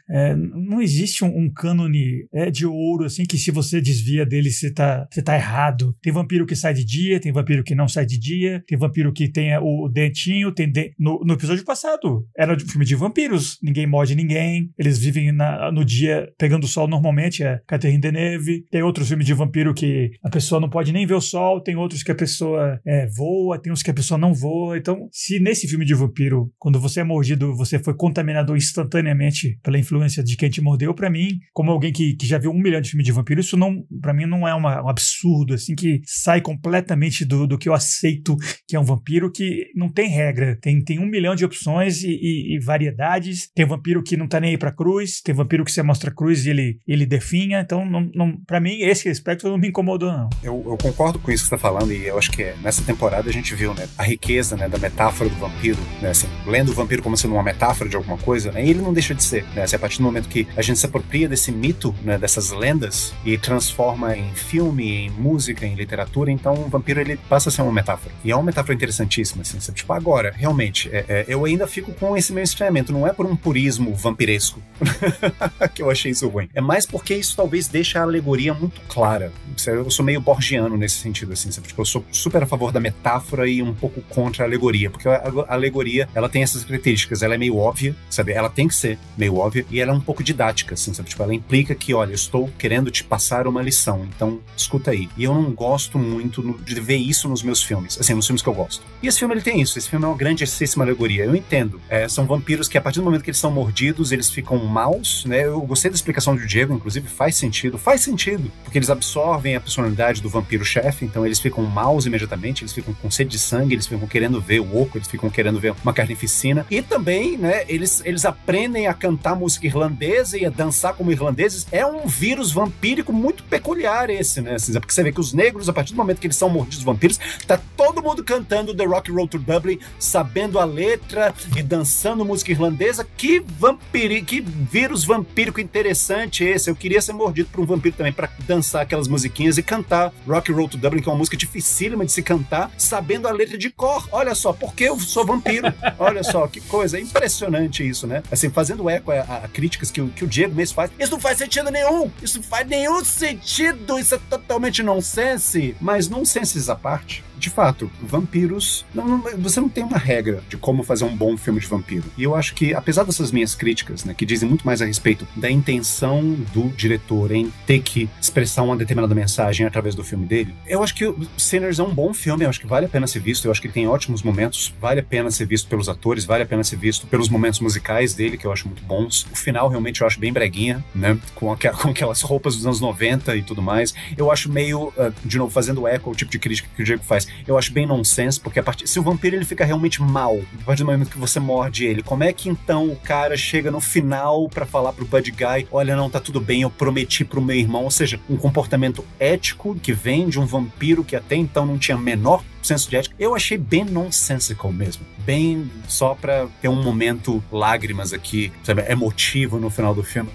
não existe um cânone de ouro, assim, que se você desvia dele, você tá errado. Tem vampiro que sai de dia, tem vampiro que não sai de dia, tem vampiro que tem o dentinho, no episódio passado, era um filme de vampiros, ninguém morde ninguém, eles vivem no dia pegando o sol normalmente, Catherine Deneuve. Tem outros filmes de vampiro que a pessoa não pode nem ver o sol, tem outros que a pessoa voa, tem uns que a pessoa não voa. Então, se nesse filme de vampiro, quando você é mordido, você foi contaminado instantaneamente pela influência de quem te mordeu, pra mim, como alguém que já viu 1 milhão de filmes de vampiro, isso não, pra mim não é um absurdo, assim, que sai completamente do que eu aceito que é um vampiro, que não tem regra. Tem 1 milhão de opções e variedades. Tem vampiro que não tá nem aí pra cruz, tem vampiro que você mostra a cruz e ele definha. Então, pra mim, esse aspecto não me incomodou, não. Eu concordo com isso que você tá falando, e eu acho que nessa temporada a gente viu, né, a riqueza, né, da metáfora do vampiro, né, assim, lendo o vampiro como sendo uma metáfora de alguma coisa, né, e ele não deixa de ser, né, assim, a partir do momento que a gente se apropria desse mito, né, dessas lendas, e transforma em filme, em música, em literatura, então o vampiro, ele passa a ser uma metáfora. E é uma metáfora interessantíssima, assim, sabe? Tipo, agora, realmente, eu ainda fico com esse meu estranhamento, não é por um purismo vampiresco que eu achei isso ruim, é mais porque isso talvez deixe a alegoria muito clara. Eu sou meio borgiano nesse sentido, assim, sabe? Tipo, eu sou super a favor da metáfora e um pouco contra a alegoria, porque a alegoria, ela tem essas características, ela é meio óbvia, sabe? Ela tem que ser meio óbvia, e ela é um pouco didática, assim, sabe? Tipo, ela implica que, olha, eu estou querendo te passar uma lição, então escuta aí. E eu não gosto muito de ver isso nos meus filmes, assim, nos filmes que eu gosto. E esse filme, ele tem isso, esse filme é uma grandíssima alegoria, eu entendo. São vampiros que, a partir do momento que eles são mordidos, eles ficam maus, né? Eu gostei da explicação do Diego, inclusive, faz sentido, porque eles absorvem a personalidade do vampiro-chefe, então eles ficam maus imediatamente, eles ficam com sede de sangue, eles ficam querendo ver o oco, eles ficam querendo ver uma carnificina, e também, né, eles aprendem a cantar música irlandesa e a dançar como irlandeses. É um vírus vampírico muito peculiar esse, né, porque você vê que os negros, a partir do momento que eles são mordidos vampiros, tá todo mundo cantando The Rock Road to Dublin, sabendo a letra e dançando música irlandesa. Que vírus vampírico interessante esse. Eu queria ser mordido por um vampiro também, pra dançar aquelas musiquinhas e cantar Rock Road to Dublin, que é uma música dificílima de se cantar, sabendo a letra de cor. Olha só, porque eu sou vampiro. Olha só, que coisa impressionante isso, né? Assim, fazendo eco a críticas que o Diego mesmo faz. Isso não faz sentido nenhum! Isso não faz nenhum sentido! Isso é totalmente nonsense! Mas nonsenses à parte, de fato, vampiros... você não tem uma regra de como fazer um bom filme de vampiro. E eu acho que, apesar dessas minhas críticas, né, que dizem muito mais a respeito da intenção do diretor em ter que expressar uma determinada mensagem através do filme dele, eu acho que o Sinners é um bom filme, eu acho que vale a pena ser visto, eu acho que ele tem ótimos momentos, vale a pena ser visto pelos atores, vale a pena ser visto pelos momentos musicais dele, que eu acho muito bons. O final, realmente, eu acho bem breguinha, né, com aquelas roupas dos anos 90 e tudo mais. Eu acho meio, de novo, fazendo eco ao tipo de crítica que o Diego faz, eu acho bem nonsense, porque se o vampiro ele fica realmente mal, a partir do momento que você morde ele, como é que então o cara chega no final pra falar pro Bad Guy, olha, não, tá tudo bem, eu prometi pro meu irmão, ou seja, um comportamento ético que vem de um vampiro que até então não tinha menor senso de ética. Eu achei bem nonsensical mesmo, bem só pra ter um momento lágrimas aqui, sabe, emotivo no final do filme.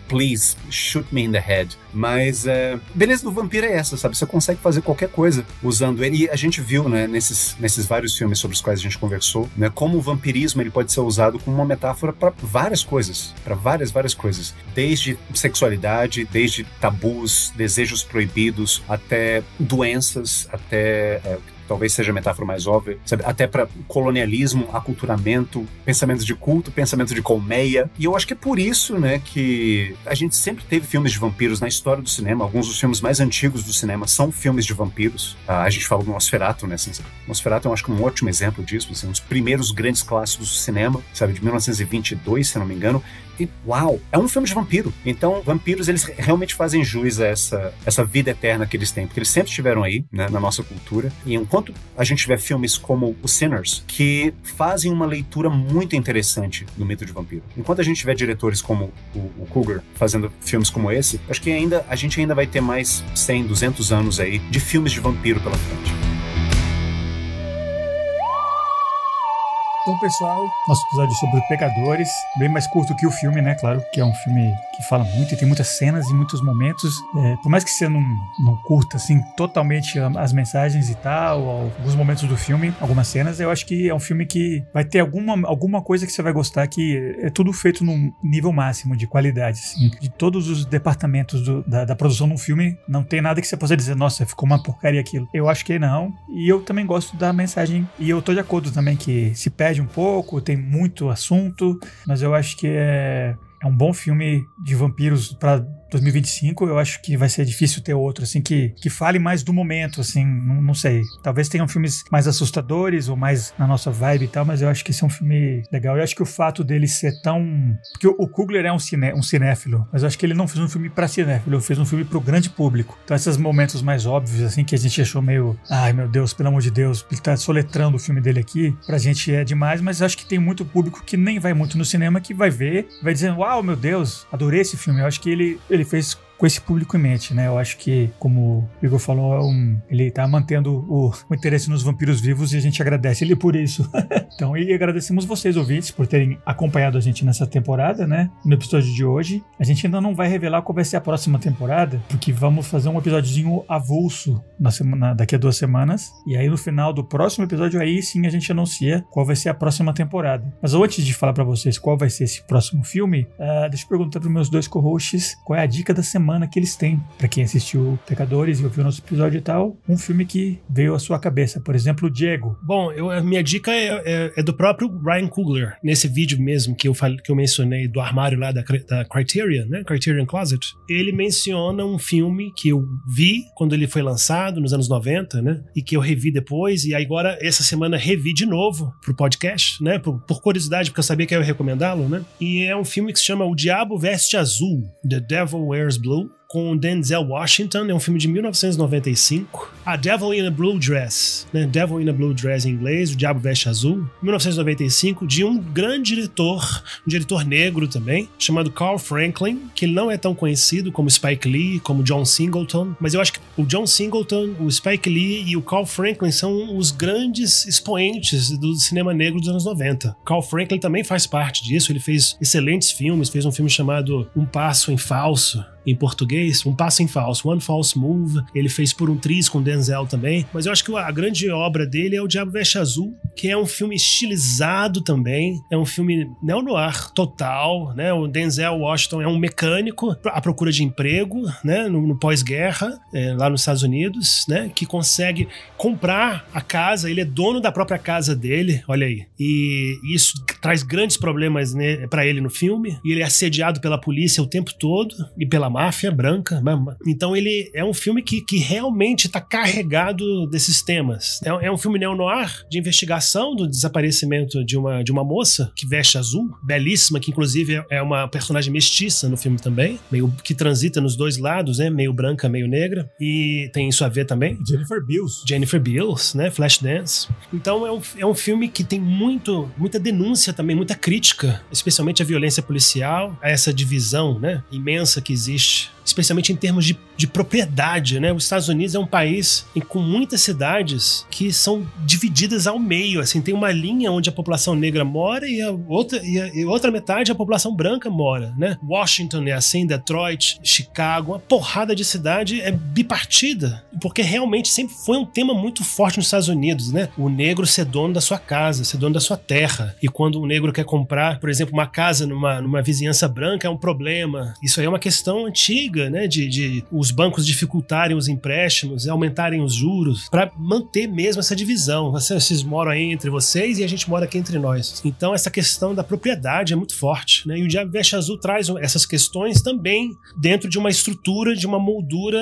Please, shoot me in the head. Mas, beleza do vampiro é essa, sabe? Você consegue fazer qualquer coisa usando ele. E a gente viu, né, nesses vários filmes sobre os quais a gente conversou, né, como o vampirismo ele pode ser usado como uma metáfora para várias coisas. Para várias coisas. Desde sexualidade, desde tabus, desejos proibidos, até doenças, até talvez seja a metáfora mais óbvia, sabe? Até para colonialismo, aculturamento, pensamentos de culto, pensamento de colmeia. E eu acho que é por isso, né, que a gente sempre teve filmes de vampiros na história do cinema. Alguns dos filmes mais antigos do cinema são filmes de vampiros. A gente fala do Nosferatu, né? Assim, Nosferatu eu acho que é um ótimo exemplo disso, assim, um dos primeiros grandes clássicos do cinema, sabe? De 1922, se não me engano. E, uau, é um filme de vampiro. Então, vampiros, eles realmente fazem jus a essa vida eterna que eles têm, porque eles sempre estiveram aí, né, na nossa cultura. E enquanto a gente tiver filmes como o Sinners, que fazem uma leitura muito interessante do mito de vampiro, enquanto a gente tiver diretores como o Coogler fazendo filmes como esse, acho que a gente ainda vai ter mais 100, 200 anos aí de filmes de vampiro pela frente. Então, pessoal, nosso episódio sobre Pecadores, bem mais curto que o filme, né? Claro, que é um filme que fala muito e tem muitas cenas e muitos momentos. Por mais que você não curta, assim, totalmente as mensagens e tal, ou alguns momentos do filme, algumas cenas, eu acho que é um filme que vai ter alguma coisa que você vai gostar, que é tudo feito num nível máximo de qualidade, assim. De todos os departamentos da produção de um filme, não tem nada que você possa dizer, nossa, ficou uma porcaria aquilo. Eu acho que não. E eu também gosto da mensagem, e eu tô de acordo também que se perde um pouco, tem muito assunto, mas eu acho que é um bom filme de vampiros para 2025. Eu acho que vai ser difícil ter outro, assim, que fale mais do momento, assim, não sei. Talvez tenham filmes mais assustadores ou mais na nossa vibe e tal, mas eu acho que esse é um filme legal. Eu acho que o fato dele ser tão... Porque o Coogler é um cinéfilo, mas eu acho que ele não fez um filme pra cinéfilo, ele fez um filme pro grande público. Então esses momentos mais óbvios, assim, que a gente achou meio... Ai, meu Deus, pelo amor de Deus, ele tá soletrando o filme dele aqui, pra gente é demais, mas eu acho que tem muito público que nem vai muito no cinema, que vai ver, vai dizendo, uau, meu Deus, adorei esse filme. Eu acho que ele fez com esse público em mente, né? Eu acho que, como o Igor falou, ele tá mantendo o interesse nos vampiros vivos e a gente agradece ele por isso. Então, e agradecemos vocês, ouvintes, por terem acompanhado a gente nessa temporada, né? No episódio de hoje. A gente ainda não vai revelar qual vai ser a próxima temporada, porque vamos fazer um episódiozinho avulso daqui a 2 semanas. E aí, no final do próximo episódio, aí sim a gente anuncia qual vai ser a próxima temporada. Mas antes de falar pra vocês qual vai ser esse próximo filme, deixa eu perguntar pros meus 2 co-hosts qual é a dica da semana que eles têm, pra quem assistiu Pecadores e ouviu nosso episódio e tal, um filme que veio à sua cabeça. Por exemplo, o Diego. Bom, a minha dica é do próprio Ryan Coogler, nesse vídeo mesmo que eu mencionei do armário lá da Criterion, né? Criterion Closet. Ele menciona um filme que eu vi quando ele foi lançado nos anos 90, né? E que eu revi depois, e agora essa semana revi de novo pro podcast, né? Por curiosidade, porque eu sabia que eu ia recomendá-lo, né? E é um filme que se chama O Diabo Veste Azul, The Devil Wears Blue, com Denzel Washington. É um filme de 1995. A Devil in a Blue Dress, né? Devil in a Blue Dress em inglês, O Diabo Veste Azul, 1995, de um grande diretor, um diretor negro também, chamado Carl Franklin, que não é tão conhecido como Spike Lee, como John Singleton, mas eu acho que o John Singleton, o Spike Lee e o Carl Franklin são os grandes expoentes do cinema negro dos anos 90. Carl Franklin também faz parte disso, ele fez excelentes filmes, fez um filme chamado Um Passo em Falso, em português, Um Passo em Falso, One False Move. Ele fez Por um Triz com Denzel também, mas eu acho que a grande obra dele é O Diabo Veste Azul, que é um filme estilizado também, é um filme neo-noir total, né? O Denzel Washington é um mecânico à procura de emprego, né? No pós-guerra, lá nos Estados Unidos, né? Que consegue comprar a casa, ele é dono da própria casa dele, olha aí, e isso traz grandes problemas, né, pra ele no filme, e ele é assediado pela polícia o tempo todo, e pela máfia branca. Então ele é um filme que realmente está carregado desses temas. É um filme neo-noir de investigação do desaparecimento de uma moça que veste azul, belíssima, que inclusive é uma personagem mestiça no filme também, meio que transita nos dois lados, né? Meio branca, meio negra, e tem isso a ver também. Jennifer Beals, né? Flashdance. Então é um filme que tem muita denúncia também, muita crítica, especialmente à violência policial, a essa divisão, né, imensa que existe, especialmente em termos de propriedade, né? Os Estados Unidos é um país com muitas cidades que são divididas ao meio, assim, tem uma linha onde a população negra mora e a outra metade a população branca mora, né? Washington é assim, Detroit, Chicago, uma porrada de cidade é bipartida, porque realmente sempre foi um tema muito forte nos Estados Unidos, né? O negro ser dono da sua casa, ser dono da sua terra, e quando o negro quer comprar, por exemplo, uma casa numa vizinhança branca é um problema. Isso aí é uma questão antiga briga, né, de os bancos dificultarem os empréstimos, aumentarem os juros, para manter mesmo essa divisão. Vocês moram aí entre vocês e a gente mora aqui entre nós. Então essa questão da propriedade é muito forte, né? E o Diabo Veste Azul traz essas questões também dentro de uma estrutura, de uma moldura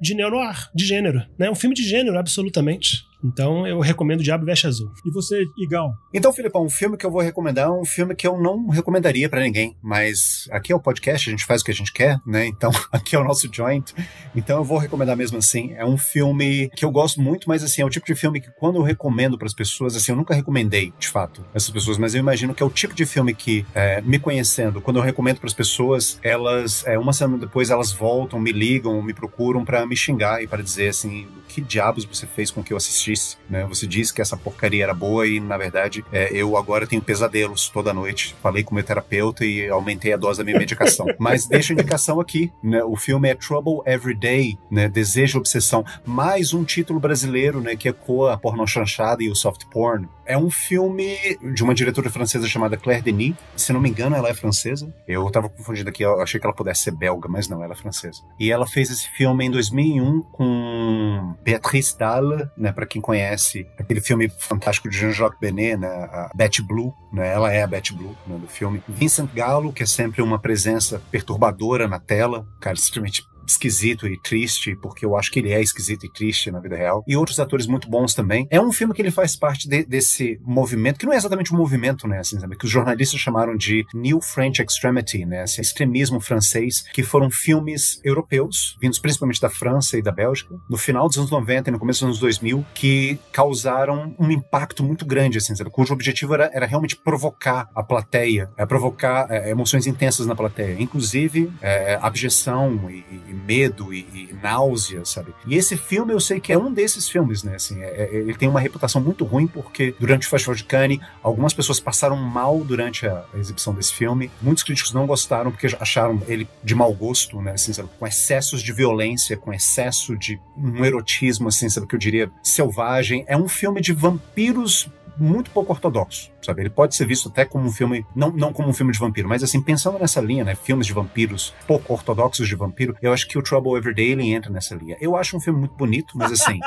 de neo-noir, de gênero, né? Um filme de gênero, absolutamente. Então eu recomendo O Diabo Veste Azul. E você, Igão? Então, Filipão, um filme que eu vou recomendar é um filme que eu não recomendaria pra ninguém, mas aqui é o podcast, a gente faz o que a gente quer, né? Então aqui é o nosso joint, então eu vou recomendar mesmo assim. É um filme que eu gosto muito, mas assim, é o tipo de filme que quando eu recomendo pras pessoas, assim, eu nunca recomendei, de fato, essas pessoas, mas eu imagino que é o tipo de filme que, me conhecendo, quando eu recomendo pras pessoas, elas, uma semana depois, elas voltam, me ligam, me procuram pra me xingar e pra dizer assim, que diabos você fez com que eu assistisse, né? Você disse que essa porcaria era boa e, na verdade, eu agora tenho pesadelos toda noite. Falei com o meu terapeuta e aumentei a dose da minha medicação. Mas deixa a indicação aqui, né? O filme é Trouble Every Day, né? Desejo, Obsessão. Mais um título brasileiro, né? Que ecoa a pornochanchada e o soft porn. É um filme de uma diretora francesa chamada Claire Denis. Se não me engano, ela é francesa. Eu tava confundindo aqui, eu achei que ela pudesse ser belga, mas não, ela é francesa. E ela fez esse filme em 2001 com Béatrice Dalle, né? Pra quem conhece aquele filme fantástico de Jean-Jacques Benet, né? A Betty Blue, né? Ela é a Betty Blue, né? Do filme. Vincent Gallo, que é sempre uma presença perturbadora na tela, cara, extremamente esquisito e triste, porque eu acho que ele é esquisito e triste na vida real, e outros atores muito bons também. É um filme que ele faz parte desse movimento, que não é exatamente um movimento, né, assim, sabe, que os jornalistas chamaram de New French Extremity, né, esse extremismo francês, que foram filmes europeus, vindos principalmente da França e da Bélgica, no final dos anos 90 e no começo dos anos 2000, que causaram um impacto muito grande, assim, sabe, cujo objetivo era realmente provocar a plateia, provocar emoções intensas na plateia, inclusive abjeção e medo e náusea, sabe? E esse filme eu sei que é um desses filmes, né? Assim, ele tem uma reputação muito ruim porque durante o Festival de Cannes algumas pessoas passaram mal durante a exibição desse filme. Muitos críticos não gostaram porque acharam ele de mau gosto, né? Assim, sabe? Com excessos de violência, com excesso de um erotismo, assim, sabe? Que eu diria selvagem. É um filme de vampiros muito pouco ortodoxo, sabe? Ele pode ser visto até como um filme, não como um filme de vampiro, mas assim, pensando nessa linha, né? Filmes de vampiros, pouco ortodoxos de vampiro, eu acho que o Trouble Every Day ele entra nessa linha. Eu acho um filme muito bonito, mas assim,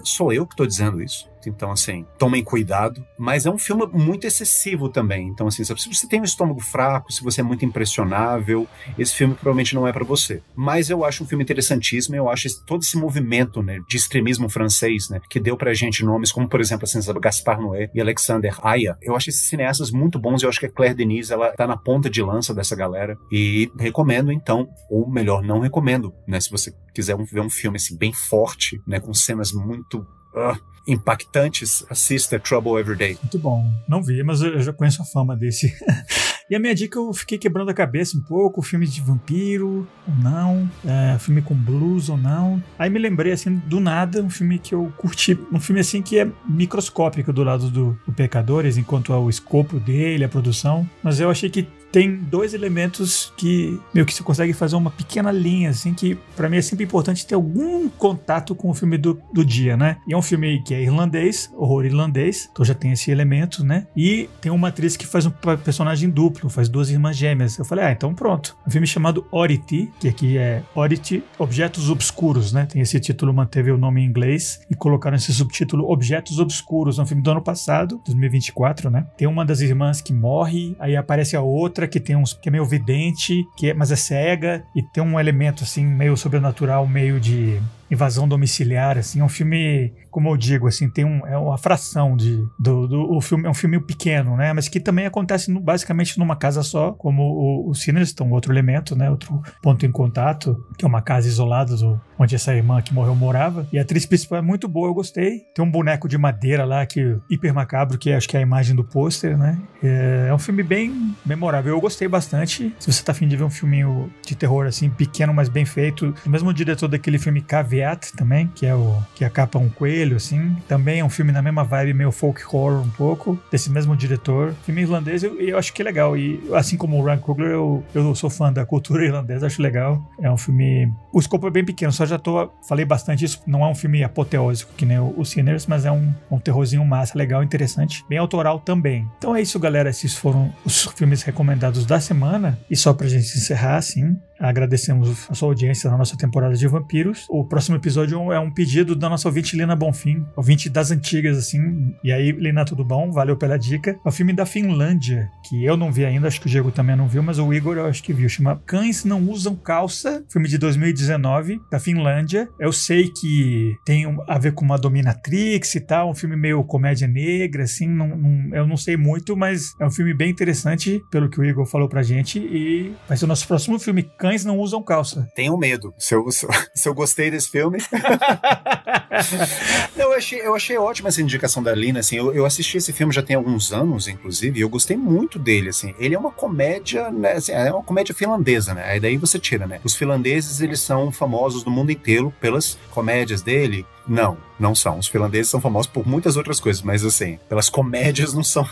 sou eu que tô dizendo isso. Então, assim, tomem cuidado. Mas é um filme muito excessivo também. Então, assim, se você tem um estômago fraco, se você é muito impressionável, esse filme provavelmente não é pra você. Mas eu acho um filme interessantíssimo. Eu acho todo esse movimento, né, de extremismo francês, né, que deu pra gente nomes como, por exemplo, assim, Gaspar Noé e Alexander Aya. Eu acho esses cineastas muito bons. Eu acho que a Claire Denis, ela tá na ponta de lança dessa galera. E recomendo, então, ou melhor, não recomendo, né, se você quiser ver um filme, assim, bem forte, né, com cenas muito impactantes, assista Trouble Every Day. Muito bom. Não vi, mas eu já conheço a fama desse. E a minha dica, eu fiquei quebrando a cabeça um pouco, filme de vampiro ou não, filme com blues ou não. Aí me lembrei, assim, do nada, um filme que eu curti, um filme, assim, que é microscópico do lado do Pecadores, enquanto ao escopo dele, a produção, mas eu achei que tem dois elementos que meio que você consegue fazer uma pequena linha, assim, que pra mim é sempre importante ter algum contato com o filme do dia, né? E é um filme que é irlandês, horror irlandês, então já tem esse elemento, né? E tem uma atriz que faz um personagem duplo, faz duas irmãs gêmeas. Eu falei, então pronto. Um filme chamado Oddity, que aqui é Oddity, Objetos Obscuros, né? Tem esse título, manteve o nome em inglês e colocaram esse subtítulo Objetos Obscuros. É um filme do ano passado, 2024, né? Tem uma das irmãs que morre, aí aparece a outra que é meio vidente, mas é cega, e tem um elemento assim meio sobrenatural, meio de invasão domiciliar, assim, é um filme, como eu digo, assim, é uma fração o filme, é um filme pequeno, né, mas que também acontece basicamente numa casa só, como o Sinister, outro elemento, né, outro ponto em contato, que é uma casa isolada onde essa irmã que morreu morava, e a atriz principal é muito boa, eu gostei, tem um boneco de madeira lá, hiper macabro, que acho que é a imagem do pôster, né, é um filme bem memorável, eu gostei bastante. Se você tá afim de ver um filminho de terror, assim, pequeno, mas bem feito, o mesmo diretor daquele filme Caveat também, que a capa é um coelho, assim, também é um filme na mesma vibe, meio folk horror um pouco, desse mesmo diretor. Filme irlandês, eu acho que é legal, e assim como o Ryan Coogler, eu sou fã da cultura irlandesa, acho legal. É um filme, o escopo é bem pequeno, falei bastante isso, não é um filme apoteósico que nem o Sinners, mas é um terrorzinho massa, legal, interessante, bem autoral também. Então é isso, galera, esses foram os filmes recomendados da semana, e só pra gente encerrar, assim, agradecemos a sua audiência na nossa temporada de vampiros. O próximo episódio é um pedido da nossa ouvinte Lina Bonfim, ouvinte das antigas, assim. E aí, Lina, tudo bom? Valeu pela dica. É o filme da Finlândia, que eu não vi ainda, acho que o Diego também não viu, mas o Igor eu acho que viu. Chama Cães Não Usam Calça, filme de 2019, da Finlândia. Eu sei que tem a ver com uma dominatrix e tal, um filme meio comédia negra, assim, eu não sei muito, mas é um filme bem interessante, pelo que o Igor falou pra gente, e vai ser o nosso próximo filme, Cães Não Usam Calça. Tenho medo, se eu gostei desse filme. Eu achei ótima essa indicação da Lina, assim, eu assisti esse filme já tem alguns anos, inclusive, e eu gostei muito dele, assim. Ele é uma comédia, né, assim, é uma comédia finlandesa, né, aí daí você tira, né. Os finlandeses, eles são famosos no mundo inteiro pelas comédias dele. Não são. Os finlandeses são famosos por muitas outras coisas, mas assim, pelas comédias não são.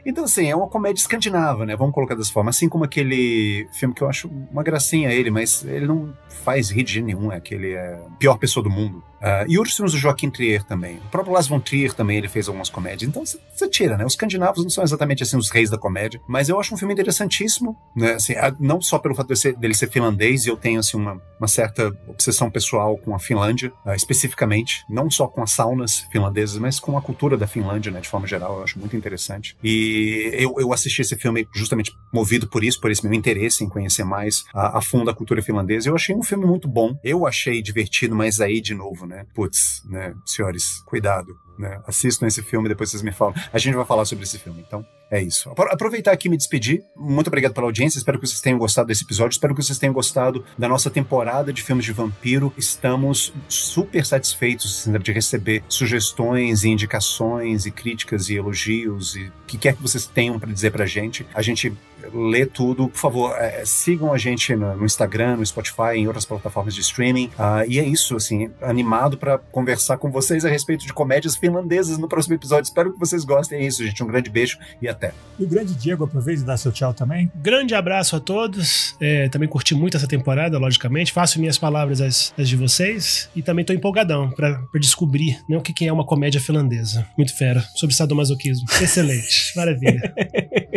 Então assim, é uma comédia escandinava, né? Vamos colocar dessa forma. Assim como aquele filme que eu acho uma gracinha ele, mas ele não faz rir de nenhum, é aquele Pior Pessoa do Mundo. E outros filmes do Joachim Trier também. O próprio Lars von Trier também, ele fez algumas comédias. Então você tira, né? Os escandinavos não são exatamente assim os reis da comédia, mas eu acho um filme interessantíssimo, né? Assim, não só pelo fato dele ser finlandês, e eu tenho assim uma certa obsessão pessoal com a Finlândia, especificamente, não só com as saunas finlandesas, mas com a cultura da Finlândia, né? De forma geral, eu acho muito interessante. E eu assisti esse filme justamente movido por esse meu interesse em conhecer mais a fundo a cultura finlandesa. Eu achei um filme muito bom. Eu achei divertido, mas aí, de novo, né? Putz, né? Senhores, cuidado, né? Assistam esse filme, depois vocês me falam. A gente vai falar sobre esse filme, então é isso. Aproveitar aqui e me despedir. Muito obrigado pela audiência, espero que vocês tenham gostado desse episódio, espero que vocês tenham gostado da nossa temporada de filmes de vampiro. Estamos super satisfeitos de receber sugestões e indicações e críticas e elogios e o que quer que vocês tenham para dizer pra gente. A gente lê tudo. Por favor, sigam a gente no Instagram, no Spotify, em outras plataformas de streaming. E é isso, assim, animado para conversar com vocês a respeito de comédias finlandesas no próximo episódio. Espero que vocês gostem. É isso, gente. Um grande beijo e até. E o grande Diego, aproveita e dá seu tchau também. Grande abraço a todos. Também curti muito essa temporada, logicamente. Faço minhas palavras as de vocês. E também tô empolgadão para descobrir, né, o que é uma comédia finlandesa. Muito fera. Sobre sadomasoquismo. Excelente. Maravilha.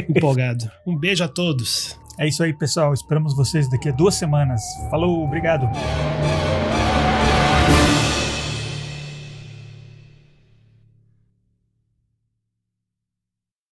Empolgado. Um beijo a todos. É isso aí, pessoal. Esperamos vocês daqui a 2 semanas. Falou, obrigado.